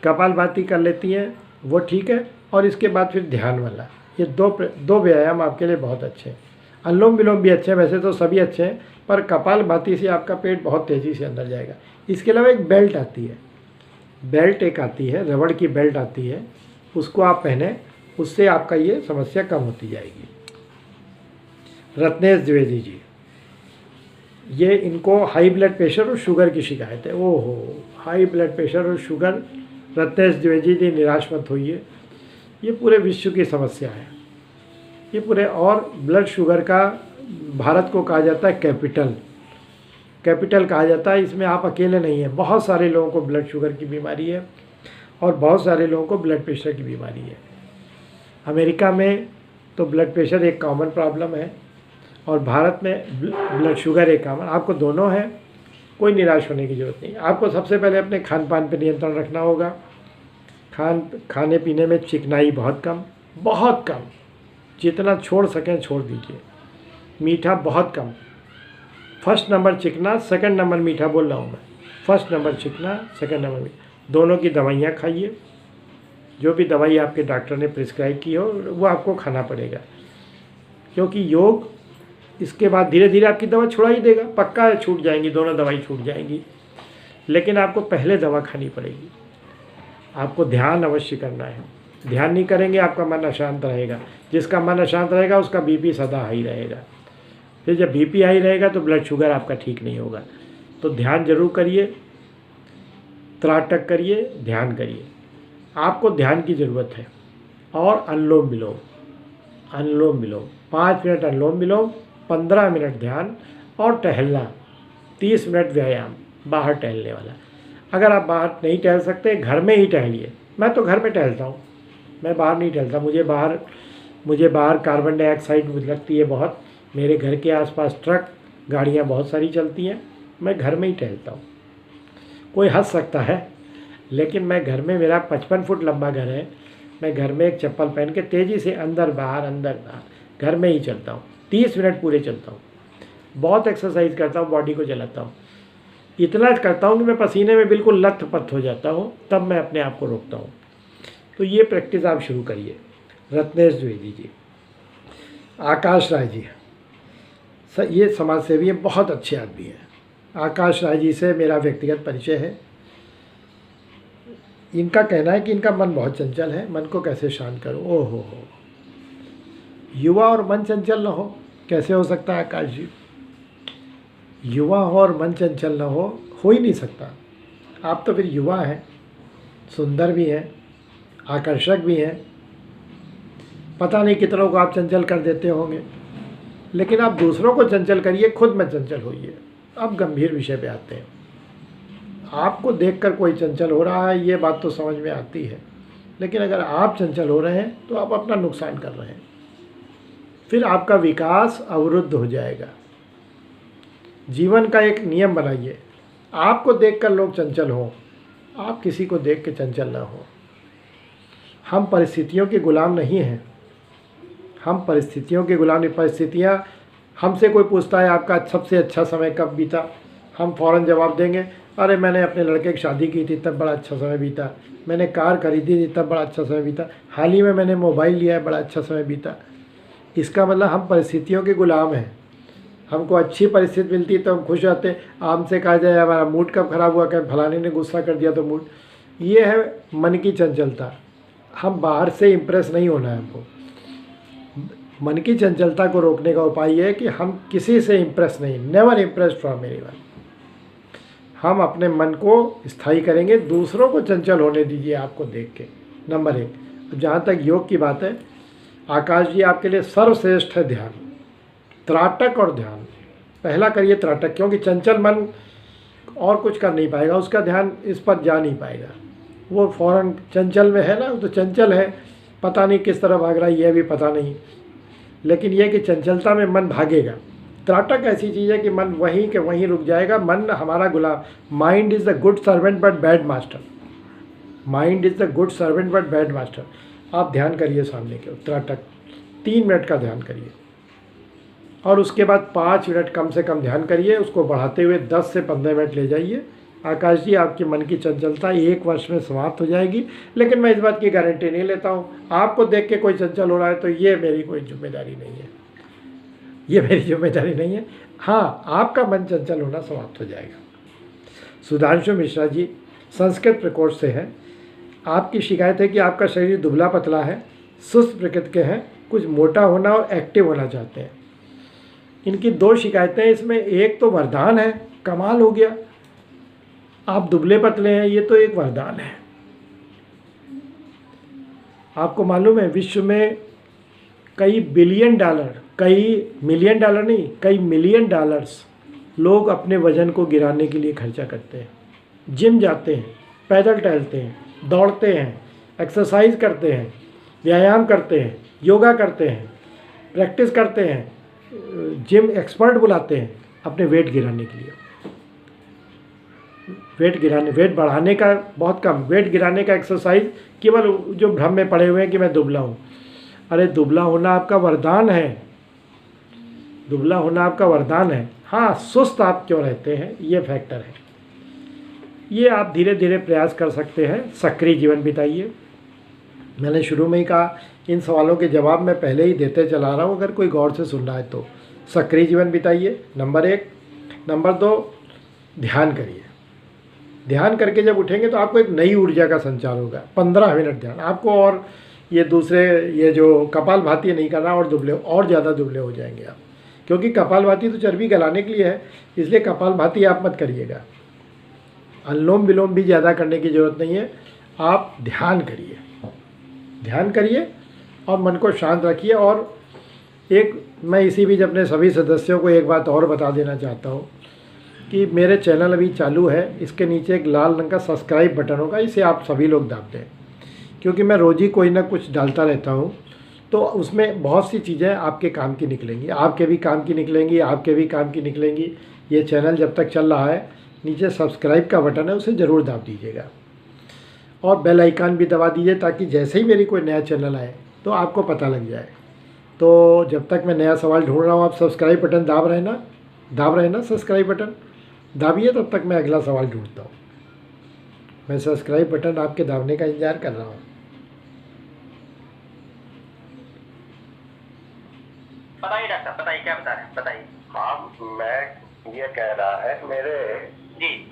कपालभाति कर लेती हैं वो ठीक है, और इसके बाद फिर ध्यान वाला, ये दो व्यायाम आपके लिए बहुत अच्छे हैं। अनुलोम विलोम भी अच्छे हैं, वैसे तो सभी अच्छे हैं, पर कपालभाति से आपका पेट बहुत तेज़ी से अंदर जाएगा। इसके अलावा एक बेल्ट आती है, बेल्ट एक आती है, रबड़ की बेल्ट आती है, उसको आप पहने, उससे आपका ये समस्या कम होती जाएगी। रत्नेश द्विवेदी जी, ये इनको हाई ब्लड प्रेशर और शुगर की शिकायत है। ओहो, हाई ब्लड प्रेशर और शुगर। रत्नेश द्विवेदी जी निराश मत होइए, ये पूरे विश्व की समस्या है, ये पूरे। और ब्लड शुगर का भारत को कहा जाता है कैपिटल कहा जाता है। इसमें आप अकेले नहीं हैं, बहुत सारे लोगों को ब्लड शुगर की बीमारी है और बहुत सारे लोगों को ब्लड प्रेशर की बीमारी है। अमेरिका में तो ब्लड प्रेशर एक कॉमन प्रॉब्लम है और भारत में ब्लड शुगर एक कॉमन। आपको दोनों है, कोई निराश होने की ज़रूरत नहीं। आपको सबसे पहले अपने खान पान पर नियंत्रण रखना होगा। खाने पीने में चिकनाई बहुत कम, जितना छोड़ सकें छोड़ दीजिए। मीठा बहुत कम। फर्स्ट नंबर चिकना, सेकंड नंबर मीठा बोल रहा हूँ मैं। फर्स्ट नंबर चिकना, सेकंड नंबर मीठा। दोनों की दवाइयाँ खाइए, जो भी दवाई आपके डॉक्टर ने प्रिस्क्राइब की हो वो आपको खाना पड़ेगा, क्योंकि योग इसके बाद धीरे धीरे आपकी दवा छुड़ा ही देगा। पक्का है छूट जाएंगी, दोनों दवाई छूट जाएंगी, लेकिन आपको पहले दवा खानी पड़ेगी। आपको ध्यान अवश्य करना है। ध्यान नहीं करेंगे आपका मन अशांत रहेगा। जिसका मन अशांत रहेगा उसका बीपी सदा हाई रहेगा। फिर जब बीपी हाई रहेगा तो ब्लड शुगर आपका ठीक नहीं होगा। तो ध्यान जरूर करिए, त्राटक करिए, ध्यान करिए। आपको ध्यान की ज़रूरत है। और अनुलोम विलोम, अनुलोम विलोम 5 मिनट अनुलोम विलोम, 15 मिनट ध्यान और टहलना, 30 मिनट व्यायाम बाहर टहलने वाला। अगर आप बाहर नहीं टहल सकते घर में ही टहलिए। मैं तो घर में टहलता हूँ, मैं बाहर नहीं टहलता। मुझे बाहर कार्बन डाइऑक्साइड लगती है बहुत। मेरे घर के आसपास ट्रक गाड़ियाँ बहुत सारी चलती हैं, मैं घर में ही टहलता हूँ। कोई हंस सकता है, लेकिन मैं घर में, मेरा 55 फुट लंबा घर है, मैं घर में एक चप्पल पहन के तेज़ी से अंदर बाहर घर में ही चलता हूँ। 30 मिनट पूरे चलता हूँ। बहुत एक्सरसाइज करता हूँ, बॉडी को जलाता हूँ। इतना करता हूँ कि मैं पसीने में बिल्कुल लथपथ हो जाता हूँ, तब मैं अपने आप को रोकता हूँ। तो ये प्रैक्टिस आप शुरू करिए। रत्नेश द्विवेदी जी, आकाश राय जी, ये समाज सेवी हैं, बहुत अच्छे आदमी हैं। आकाश राय जी से मेरा व्यक्तिगत परिचय है। इनका कहना है कि इनका मन बहुत चंचल है, मन को कैसे शांत करूं। ओहो हो, युवा और मन चंचल न हो, कैसे हो सकता है आकाश जी? युवा हो और मन चंचल न हो ही नहीं सकता। आप तो फिर युवा हैं, सुंदर भी हैं, आकर्षक भी हैं, पता नहीं कितनों को आप चंचल कर देते होंगे, लेकिन आप दूसरों को चंचल करिए, खुद में चंचल होइए। अब गंभीर विषय पे आते हैं। आपको देखकर कोई चंचल हो रहा है ये बात तो समझ में आती है, लेकिन अगर आप चंचल हो रहे हैं तो आप अपना नुकसान कर रहे हैं। फिर आपका विकास अवरुद्ध हो जाएगा। जीवन का एक नियम बनाइए, आपको देखकर लोग चंचल हों, आप किसी को देख के चंचल ना हो। हम परिस्थितियों के गुलाम नहीं हैं, हम परिस्थितियों के गुलाम नहीं। परिस्थितियाँ, हमसे कोई पूछता है आपका सबसे अच्छा समय कब बीता, हम फ़ौरन जवाब देंगे, अरे मैंने अपने लड़के की शादी की थी तब बड़ा अच्छा समय बीता, मैंने कार खरीदी थी तब बड़ा अच्छा समय बीता, हाल ही में मैंने मोबाइल लिया है बड़ा अच्छा समय बीता। इसका मतलब हम परिस्थितियों के गुलाम हैं। हमको अच्छी परिस्थिति मिलती है तो हम खुश रहते हैं। हमसे कहा जाए हमारा मूड कब ख़राब हुआ, कहीं फलाने ने गुस्सा कर दिया तो मूड, ये है मन की चंचलता। हम बाहर से इम्प्रेस नहीं होना है हमको। मन की चंचलता को रोकने का उपाय ये है कि हम किसी से इम्प्रेस नहीं, नेवर इम्प्रेस्ड फ्रॉम एनीवन। हम अपने मन को स्थायी करेंगे, दूसरों को चंचल होने दीजिए आपको देख के। नंबर 1। जहाँ तक योग की बात है, आकाश जी आपके लिए सर्वश्रेष्ठ है ध्यान, त्राटक और ध्यान। पहला करिए त्राटक, क्योंकि चंचल मन और कुछ कर नहीं पाएगा, उसका ध्यान इस पर जा नहीं पाएगा। वो फ़ौरन चंचल में है ना, वो तो चंचल है, पता नहीं किस तरह भाग रहा है, ये भी पता नहीं। लेकिन यह कि चंचलता में मन भागेगा। त्राटक ऐसी चीज़ है कि मन वहीं के वहीं रुक जाएगा। मन हमारा गुलाम। Mind is the good servant but bad master. Mind is the good servant but bad master. आप ध्यान करिए सामने के, त्राटक 3 मिनट का ध्यान करिए, और उसके बाद 5 मिनट कम से कम ध्यान करिए। उसको बढ़ाते हुए 10 से 15 मिनट ले जाइए। आकाश जी आपके मन की चंचलता 1 वर्ष में समाप्त हो जाएगी। लेकिन मैं इस बात की गारंटी नहीं लेता हूँ। आपको देख के कोई चंचल हो रहा है तो ये मेरी कोई जिम्मेदारी नहीं है, ये मेरी जिम्मेदारी नहीं है। हाँ, आपका मन चंचल होना समाप्त हो जाएगा। सुधांशु मिश्रा जी संस्कृत प्रकोष्ठ से हैं। आपकी शिकायत है कि आपका शरीर दुबला पतला है, सुस्त प्रकृति के हैं, कुछ मोटा होना और एक्टिव होना चाहते हैं। इनकी 2 शिकायतें, इसमें एक तो वरदान है, कमाल हो गया, आप दुबले पतले हैं, ये तो एक वरदान है। आपको मालूम है विश्व में कई बिलियन डॉलर, कई मिलियन डॉलर नहीं, कई मिलियन डॉलर्स लोग अपने वजन को गिराने के लिए खर्चा करते हैं। जिम जाते हैं, पैदल टहलते हैं, दौड़ते हैं, एक्सरसाइज करते हैं, व्यायाम करते हैं, योगा करते हैं, प्रैक्टिस करते हैं, जिम एक्सपर्ट बुलाते हैं अपने वेट गिराने के लिए। वेट बढ़ाने का बहुत कम, वेट गिराने का एक्सरसाइज केवल जो भ्रम में पड़े हुए हैं कि मैं दुबला हूँ। अरे दुबला होना आपका वरदान है, दुबला होना आपका वरदान है। हाँ, सुस्त आप क्यों रहते हैं ये फैक्टर है। ये आप धीरे धीरे प्रयास कर सकते हैं। सक्रिय जीवन बिताइए। मैंने शुरू में ही कहा, इन सवालों के जवाब मैं पहले ही देते चला रहा हूँ, अगर कोई गौर से सुन रहा है तो। सक्रिय जीवन बिताइए, नंबर 1। नंबर 2, ध्यान करिए। ध्यान करके जब उठेंगे तो आपको एक नई ऊर्जा का संचार होगा। 15 मिनट ध्यान आपको, और ये दूसरे ये जो कपालभाति नहीं करना, और ज़्यादा दुबले हो जाएंगे आप, क्योंकि कपालभाति तो चर्बी गलाने के लिए है, इसलिए कपालभाति आप मत करिएगा। अनुलोम विलोम भी ज़्यादा करने की ज़रूरत नहीं है, आप ध्यान करिए। ध्यान करिए और मन को शांत रखिए। और एक मैं इसी बीच अपने सभी सदस्यों को एक बात और बता देना चाहता हूँ कि मेरे चैनल अभी चालू है, इसके नीचे एक लाल रंग का सब्सक्राइब बटन होगा, इसे आप सभी लोग दाब दें, क्योंकि मैं रोज़ ही कोई ना कुछ डालता रहता हूँ, तो उसमें बहुत सी चीज़ें आपके काम की निकलेंगी, आपके भी काम की निकलेंगी, आपके भी काम की निकलेंगी। ये चैनल जब तक चल रहा है, नीचे सब्सक्राइब का बटन है, उसे ज़रूर दाब दीजिएगा और बेल आइकन भी दबा दीजिए, ताकि जैसे ही मेरी कोई नया चैनल आए तो आपको पता लग जाए। तो जब तक मैं नया सवाल ढूंढ रहा हूँ, आप सब्सक्राइब बटन दाब रहे ना सब्सक्राइब बटन दाबिए, तब तक मैं अगला सवाल ढूंढता हूँ। मैं सब्सक्राइब बटन आपके दाबने का इंतजार कर रहा हूँ।
बताइए डॉक्टर, बताइए क्या बता रहे हैं, बताइए।
हाँ, मैं ये कह रहा है, मेरे
जी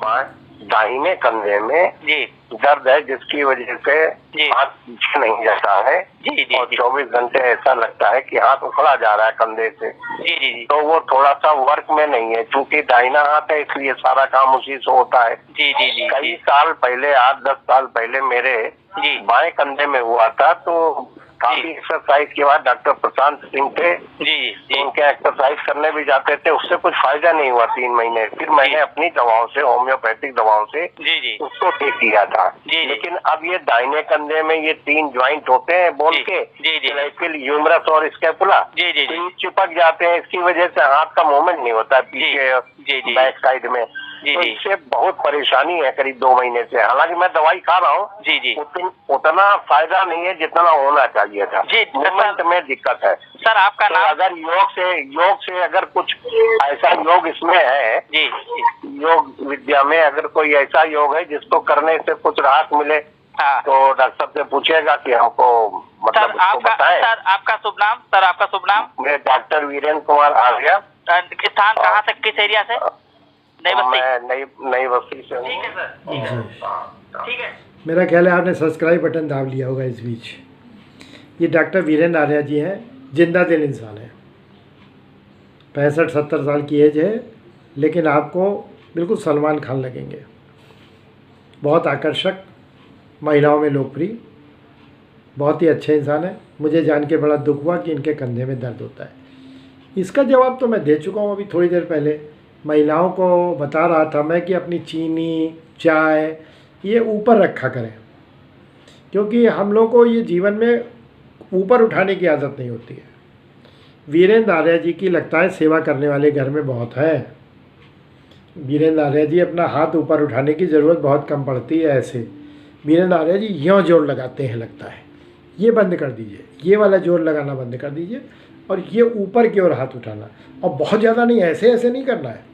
दाहिने कंधे में
जी
दर्द है, जिसकी वजह से
जी
हाथ पीछे नहीं जाता है।
जी जी
और
जी
24 घंटे ऐसा लगता है कि हाथ उखड़ा जा रहा है कंधे से।
जी जी जी
तो वो थोड़ा सा वर्क में नहीं है, क्योंकि दाहिना हाथ है, इसलिए सारा काम उसी से होता है।
जी जी जी
कई साल पहले, 8-10 साल पहले मेरे
जी
बाएं कंधे में हुआ था, तो काफी एक्सरसाइज के बाद डॉक्टर प्रशांत सिंह थे,
जी जी
उनके एक्सरसाइज करने भी जाते थे, उससे कुछ फायदा नहीं हुआ 3 महीने। फिर मैंने अपनी दवाओं से, होम्योपैथिक दवाओं से
जी जी
उसको ठीक किया था।
जी।
लेकिन अब ये दाहिने कंधे में ये 3 ज्वाइंट होते हैं बोल
जी।
के,
जी जी
क्लेविकल, ह्यूमरस और स्कैपुला,
जी जी
तो
जी
ये चिपक जाते हैं। इसकी वजह से हाथ का मूवमेंट नहीं होता है पीछे
जी जी
बैक साइड में।
जी
तो
जी
इससे बहुत परेशानी है करीब 2 महीने से। हालांकि मैं दवाई खा रहा हूँ,
जी जी
उतना फायदा नहीं है जितना होना चाहिए था।
जी,
मूवमेंट में दिक्कत है।
सर आपका
तो
नाम?
अगर योग से अगर कुछ ऐसा योग इसमें है,
जी
योग विद्या में अगर कोई ऐसा योग है जिसको करने से कुछ राहत मिले,
हाँ
तो डॉक्टर साहब से पूछेगा कि हमको मतलब
सर
उसको बताएं।
सर आपका शुभ नाम? सर आपका शुभ नाम?
मैं डॉक्टर वीरेंद्र कुमार आर्या।
स्थान कहाँ से, किस एरिया से? नई बस्ती?
मैं नई बस्ती से हूँ।
ठीक है सर, ठीक है, ठीक है।
मेरा ख्याल है आपने सब्सक्राइब बटन दाब लिया होगा इस बीच। ये डॉक्टर वीरेंद्र आर्या जी हैं, जिंदा दिल इंसान है। 65-70 साल की एज है, लेकिन आपको बिल्कुल सलमान खान लगेंगे। बहुत आकर्षक, महिलाओं में लोकप्रिय, बहुत ही अच्छे इंसान है। मुझे जान के बड़ा दुख हुआ कि इनके कंधे में दर्द होता है। इसका जवाब तो मैं दे चुका हूँ अभी थोड़ी देर पहले। महिलाओं को बता रहा था मैं कि अपनी चीनी, चाय ये ऊपर रखा करें, क्योंकि हम लोग को ये जीवन में ऊपर उठाने की आदत नहीं होती है। वीरेंद्र आर्या जी की लगता है सेवा करने वाले घर में बहुत है। वीरेंद्र आर्या जी अपना हाथ ऊपर उठाने की ज़रूरत बहुत कम पड़ती है। ऐसे वीरेंद्र आर्या जी यों जोर लगाते हैं, लगता है। ये बंद कर दीजिए, ये वाला जोर लगाना बंद कर दीजिए, और ये ऊपर की ओर हाथ उठाना, और बहुत ज़्यादा नहीं, ऐसे ऐसे नहीं करना है,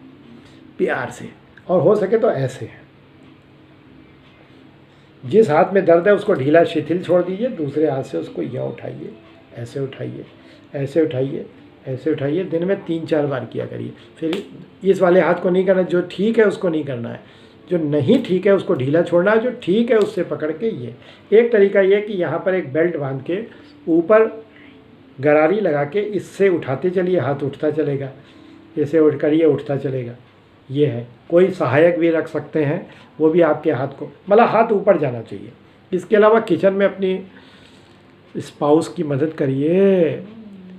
प्यार से, और हो सके तो ऐसे। जिस हाथ में दर्द है उसको ढीला शिथिल छोड़ दीजिए, दूसरे हाथ से उसको यूँ उठाइए, ऐसे उठाइए, ऐसे उठाइए, ऐसे उठाइए। दिन में 3-4 बार किया करिए। फिर इस वाले हाथ को नहीं करना, जो ठीक है उसको नहीं करना है, जो नहीं ठीक है उसको ढीला छोड़ना है, जो ठीक है उससे पकड़ के ये। एक तरीका ये कि यहाँ पर एक बेल्ट बांध के ऊपर गरारी लगा के इससे उठाते चलिए, हाथ उठता चलेगा, ऐसे उठ करिए, उठता चलेगा। ये है। कोई सहायक भी रख सकते हैं, वो भी आपके हाथ को, मतलब हाथ ऊपर जाना चाहिए। इसके अलावा किचन में अपनी स्पाउस की मदद करिए,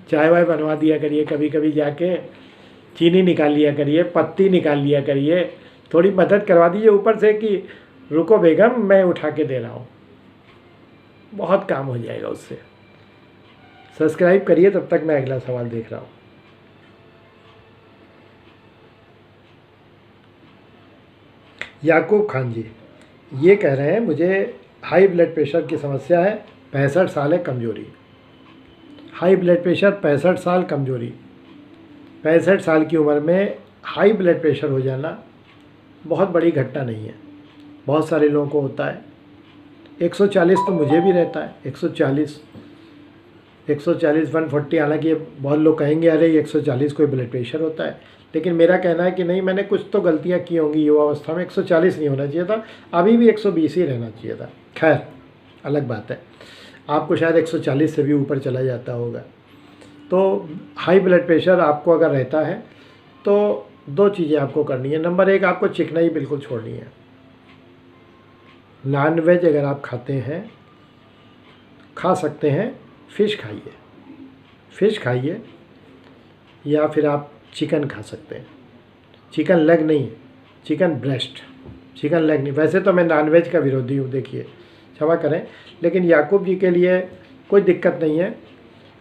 चाय वाय बनवा दिया करिए, कभी कभी जाके चीनी निकाल लिया करिए, पत्ती निकाल लिया करिए, थोड़ी मदद करवा दीजिए ऊपर से कि रुको बेगम मैं उठा के दे रहा हूँ, बहुत काम हो जाएगा उससे। सब्सक्राइब करिए, तब तक मैं अगला सवाल देख रहा हूँ। याकूब खान जी ये कह रहे हैं मुझे हाई ब्लड प्रेशर की समस्या है, 65 साल है, कमज़ोरी। हाई ब्लड प्रेशर, 65 साल, कमज़ोरी। 65 साल की उम्र में हाई ब्लड प्रेशर हो जाना बहुत बड़ी घटना नहीं है। बहुत सारे लोगों को होता है। 140 तो मुझे भी रहता है, 140 140 हालांकि बहुत लोग कहेंगे अरे 140 कोई ब्लड प्रेशर होता है, लेकिन मेरा कहना है कि नहीं, मैंने कुछ तो गलतियां की होंगी युवावस्था में। 140 नहीं होना चाहिए था, अभी भी 120 ही रहना चाहिए था। खैर अलग बात है, आपको शायद 140 से भी ऊपर चला जाता होगा। तो हाई ब्लड प्रेशर आपको अगर रहता है तो 2 चीज़ें आपको करनी है। नंबर 1, आपको चिकनाई बिल्कुल छोड़नी है। नॉन वेज अगर आप खाते हैं, खा सकते हैं, फ़िश खाइए, फ़िश खाइए, या फिर आप चिकन खा सकते हैं। चिकन लेग नहीं, चिकन ब्रेस्ट, चिकन लेग नहीं। वैसे तो मैं नॉनवेज का विरोधी हूँ, देखिए क्षमा करें, लेकिन याकूब जी के लिए कोई दिक्कत नहीं है।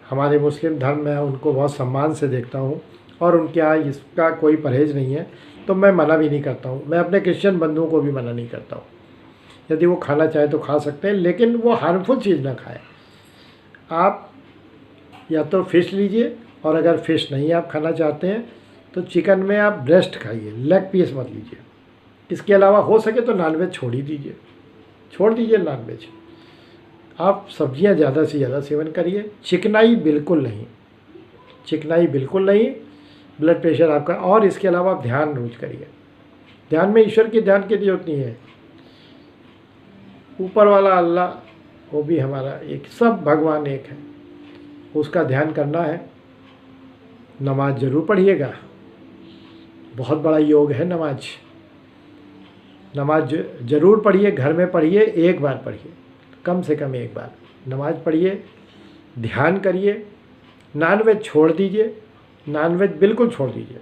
हमारे मुस्लिम धर्म में उनको बहुत सम्मान से देखता हूँ और उनके यहाँ इसका कोई परहेज़ नहीं है, तो मैं मना भी नहीं करता हूँ। मैं अपने क्रिश्चियन बंधुओं को भी मना नहीं करता हूँ, यदि वो खाना चाहे तो खा सकते हैं, लेकिन वो हार्मफुल चीज़ ना खाएं। आप या तो फ़िश लीजिए, और अगर फ़िश नहीं आप खाना चाहते हैं तो चिकन में आप ब्रेस्ट खाइए, लेग पीस मत लीजिए। इसके अलावा हो सके तो नॉनवेज छोड़ ही दीजिए, छोड़ दीजिए नॉनवेज। आप सब्जियां ज़्यादा से ज़्यादा सेवन करिए। चिकनाई बिल्कुल नहीं, चिकनाई बिल्कुल नहीं, ब्लड प्रेशर आपका। और इसके अलावा आप ध्यान रोज करिए। ध्यान में ईश्वर की ध्यान की जरूरत नहीं है, ऊपर वाला अल्लाह वो भी हमारा एक, सब भगवान एक है, उसका ध्यान करना है। नमाज ज़रूर पढ़िएगा, बहुत बड़ा योग है नमाज। नमाज ज़रूर पढ़िए, घर में पढ़िए, एक बार पढ़िए, कम से कम एक बार नमाज पढ़िए, ध्यान करिए। नॉनवेज छोड़ दीजिए, नॉनवेज बिल्कुल छोड़ दीजिए।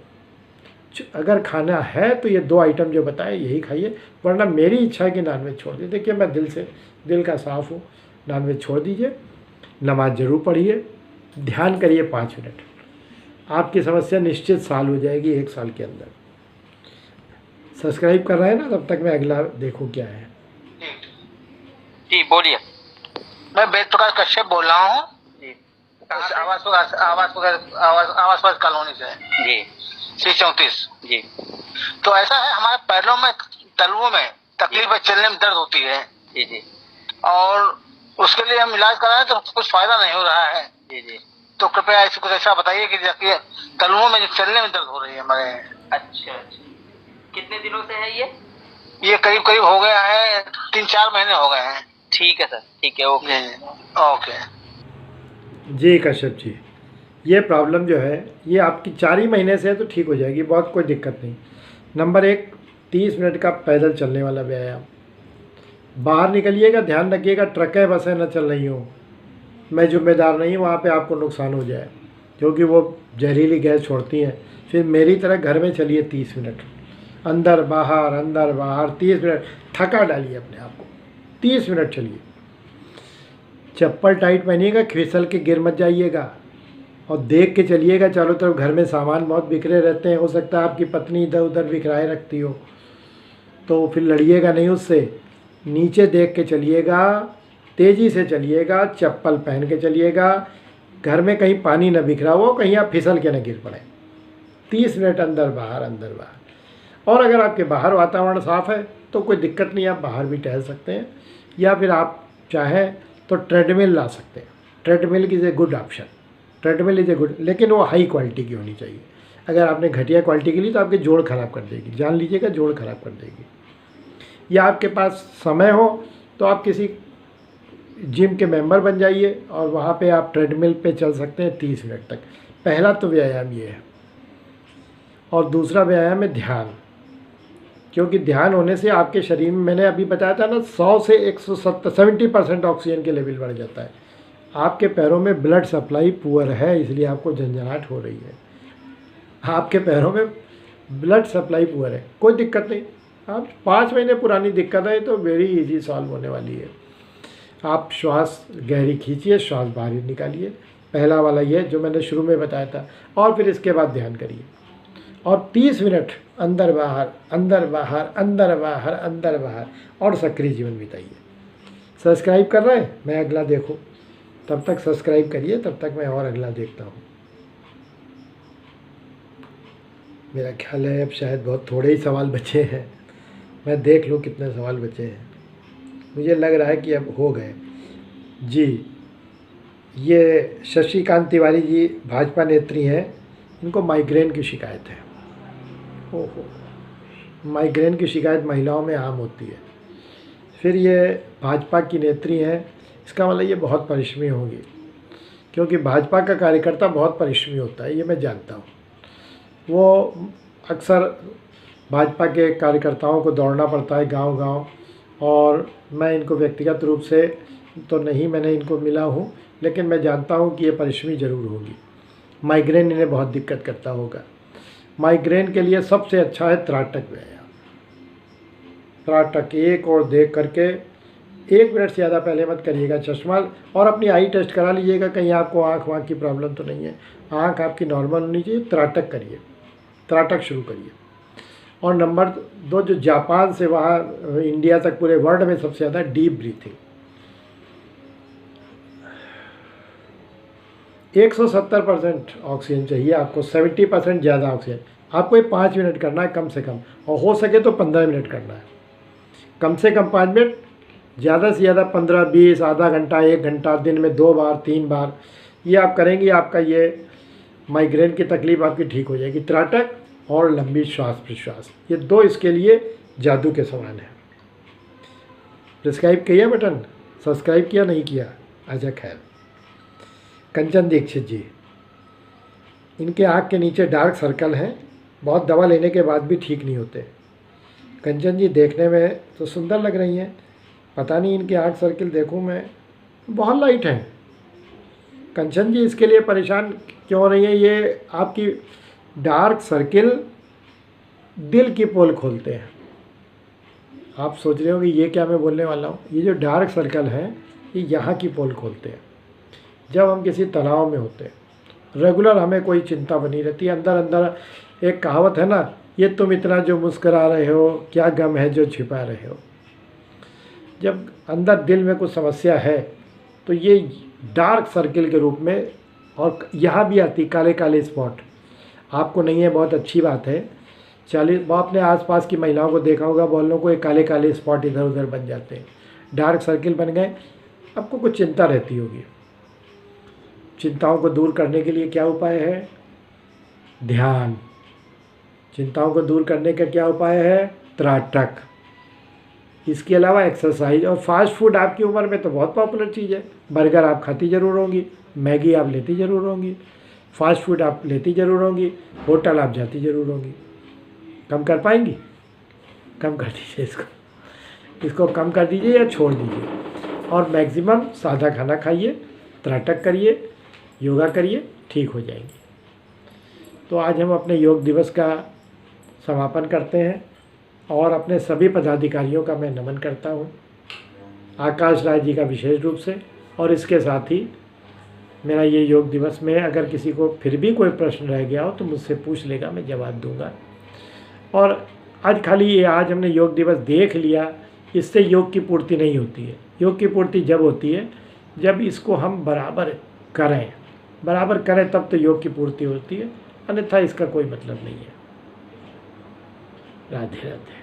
अगर खाना है तो ये 2 आइटम जो बताए यही खाइए, वरना मेरी इच्छा है कि नॉनवेज छोड़ दीजिए। देखिए मैं दिल का साफ़ हूँ, नॉनवेज छोड़ दीजिए, नमाज ज़रूर पढ़िए, ध्यान करिए 5 मिनट, आपकी समस्या निश्चित साल हो जाएगी 1 साल के अंदर। सब्सक्राइब कर रहे हैं ना, तब तक मैं अगला देखूँ क्या है।
जी बोलिए।
मैं वेद प्रकाश कश्यप बोल रहा हूँ
जी
आवास कॉलोनी से
जी
C34।
जी
तो ऐसा है, हमारे पैरों में, तलवों में तकलीफ है, चलने में दर्द होती है
जी जी
और उसके लिए हम इलाज कराए तो कुछ फायदा नहीं हो रहा है।
जी जी।
तो कृपया ऐसे कुछ ऐसा बताइए कि जाके तलवों में चलने में दर्द हो रही है हमारे।
अच्छा अच्छा, कितने दिनों से है
ये करीब करीब हो गया है, 3-4 महीने हो गए हैं।
ठीक है सर, ठीक है, ओके
ओके
जी कश्यप जी, ये प्रॉब्लम जो है ये आपकी 4 ही महीने से है, तो ठीक हो जाएगी, बहुत कोई दिक्कत नहीं। नंबर 1, 30 मिनट का पैदल चलने वाला व्यायाम। बाहर निकलिएगा, ध्यान रखिएगा ट्रकें बसें न चल रही हों, मैं जिम्मेदार नहीं, वहाँ पे आपको नुकसान हो जाए, क्योंकि वो जहरीली गैस छोड़ती हैं। फिर मेरी तरह घर में चलिए 30 मिनट, अंदर बाहर 30 मिनट, थका डालिए अपने आप को, 30 मिनट चलिए। चप्पल टाइट पहनिएगा, फिसल के गिर मत जाइएगा, और देख के चलिएगा चारों तरफ, घर में सामान बहुत बिखरे रहते हैं, हो सकता है आपकी पत्नी इधर उधर बिखराए रखती हो, तो फिर लड़िएगा नहीं उससे। नीचे देख के चलिएगा, तेज़ी से चलिएगा, चप्पल पहन के चलिएगा, घर में कहीं पानी न बिखरा हो, कहीं आप फिसल के न गिर पड़े। 30 मिनट अंदर बाहर। और अगर आपके बाहर वातावरण साफ़ है तो कोई दिक्कत नहीं, आप बाहर भी टहल सकते हैं, या फिर आप चाहें तो ट्रेडमिल ला सकते हैं। Treadmill is a good option, treadmill is a good, लेकिन वो हाई क्वालिटी की होनी चाहिए। अगर आपने घटिया क्वालिटी की ली तो आपके जोड़ ख़राब कर देगी, जान लीजिएगा, जोड़ ख़राब कर देगी। या आपके पास समय हो तो आप किसी जिम के मेंबर बन जाइए और वहाँ पे आप ट्रेडमिल पे चल सकते हैं 30 मिनट तक। पहला तो व्यायाम ये है। और दूसरा व्यायाम है ध्यान, क्योंकि ध्यान होने से आपके शरीर में, मैंने अभी बताया था ना, 100 से 170-70% ऑक्सीजन के लेवल बढ़ जाता है। आपके पैरों में ब्लड सप्लाई पुअर है, इसलिए आपको झंझनाहट हो रही है। आपके पैरों में ब्लड सप्लाई पुअर है, कोई दिक्कत नहीं। आप 5 महीने पुरानी दिक्कत है तो वेरी इजी सॉल्व होने वाली है। आप श्वास गहरी खींचिए, श्वास बाहर निकालिए, पहला वाला ये जो मैंने शुरू में बताया था, और फिर इसके बाद ध्यान करिए, और 30 मिनट अंदर बाहर, और सक्रिय जीवन बिताइए। सब्सक्राइब कर रहे हैं, मैं अगला देखूं, तब तक सब्सक्राइब करिए, तब तक मैं और अगला देखता हूँ। मेरा ख्याल है अब शायद बहुत थोड़े ही सवाल बचे हैं, मैं देख लूँ कितने सवाल बचे हैं। मुझे लग रहा है कि अब हो गए जी। ये शशिकांत तिवारी जी भाजपा नेत्री हैं, इनको माइग्रेन की शिकायत है। ओहो, माइग्रेन की शिकायत महिलाओं में आम होती है। फिर ये भाजपा की नेत्री हैं, इसका मतलब ये बहुत परिश्रमी होंगी, क्योंकि भाजपा का कार्यकर्ता बहुत परिश्रमी होता है, ये मैं जानता हूँ। वो अक्सर भाजपा के कार्यकर्ताओं को दौड़ना पड़ता है गांव-गांव, और मैं इनको व्यक्तिगत रूप से तो नहीं मैंने इनको मिला हूँ, लेकिन मैं जानता हूँ कि ये परिश्रमी ज़रूर होगी। माइग्रेन इन्हें बहुत दिक्कत करता होगा। माइग्रेन के लिए सबसे अच्छा है त्राटक व्यायाम। त्राटक एक और देख करके 1 मिनट से ज़्यादा पहले मत करिएगा चश्मा, और अपनी आई टेस्ट करा लीजिएगा, कहीं आपको आँख वाँख की प्रॉब्लम तो नहीं है। आँख आपकी नॉर्मल होनी चाहिए। त्राटक करिए, त्राटक शुरू करिए। और नंबर 2, जो जापान से वहाँ इंडिया तक पूरे वर्ल्ड में सबसे ज़्यादा डीप ब्रीथिंग। 170% ऑक्सीजन चाहिए आपको, 70% ज़्यादा ऑक्सीजन। आपको ये 5 मिनट करना है कम से कम, और हो सके तो 15 मिनट करना है। कम से कम 5 मिनट, ज़्यादा से ज़्यादा 15, 20, आधा घंटा, 1 घंटा, दिन में 2 बार 3 बार ये आप करेंगे, आपका ये माइग्रेन की तकलीफ़ आपकी ठीक हो जाएगी। त्राटक और लंबी श्वास प्रश्वास, ये 2 इसके लिए जादू के समान है। प्रिस्क्राइब किया बटन, सब्सक्राइब किया नहीं किया? अच्छा खैर। कंचन दीक्षित जी, इनके आँख के नीचे डार्क सर्कल हैं, बहुत दवा लेने के बाद भी ठीक नहीं होते। कंचन जी देखने में तो सुंदर लग रही हैं, पता नहीं इनके आँख सर्कल देखूं मैं, बहुत लाइट हैं। कंचन जी इसके लिए परेशान क्यों हो रही है? ये आपकी डार्क सर्किल दिल की पोल खोलते हैं। आप सोच रहे हो कि ये क्या मैं बोलने वाला हूँ? ये जो डार्क सर्कल हैं ये यहाँ की पोल खोलते हैं। जब हम किसी तनाव में होते हैं, रेगुलर हमें कोई चिंता बनी रहती है, अंदर अंदर एक कहावत है ना, ये तुम इतना जो मुस्करा रहे हो, क्या गम है जो छिपा रहे हो। जब अंदर दिल में कुछ समस्या है तो ये डार्क सर्किल के रूप में, और यहाँ भी आती काले काले स्पॉट। आपको नहीं है, बहुत अच्छी बात है। 40 अपने आसपास की महिलाओं को देखा होगा, बोलने को ये काले काले स्पॉट इधर उधर बन जाते हैं, डार्क सर्किल बन गए। आपको कुछ चिंता रहती होगी। चिंताओं को दूर करने के लिए क्या उपाय है? ध्यान। चिंताओं को दूर करने का क्या उपाय है? त्राटक। इसके अलावा एक्सरसाइज। और फास्ट फूड आपकी उम्र में तो बहुत पॉपुलर चीज़ है। बर्गर आप खाती ज़रूर होंगी, मैगी आप लेती ज़रूर होंगी, फास्ट फूड आप लेती ज़रूर होंगी, होटल आप जाती ज़रूर होंगी। कम कर पाएंगी? कम कर दीजिए इसको कम कर दीजिए या छोड़ दीजिए, और मैक्सिमम सादा खाना खाइए, त्राटक करिए, योगा करिए, ठीक हो जाएंगी। तो आज हम अपने योग दिवस का समापन करते हैं, और अपने सभी पदाधिकारियों का मैं नमन करता हूँ, आकाश राय जी का विशेष रूप से। और इसके साथ ही मेरा ये योग दिवस में अगर किसी को फिर भी कोई प्रश्न रह गया हो तो मुझसे पूछ लेगा, मैं जवाब दूंगा। और आज खाली ये आज हमने योग दिवस देख लिया, इससे योग की पूर्ति नहीं होती है। योग की पूर्ति जब होती है जब इसको हम बराबर करें तब तो योग की पूर्ति होती है, अन्यथा इसका कोई मतलब नहीं है। राधे राधे।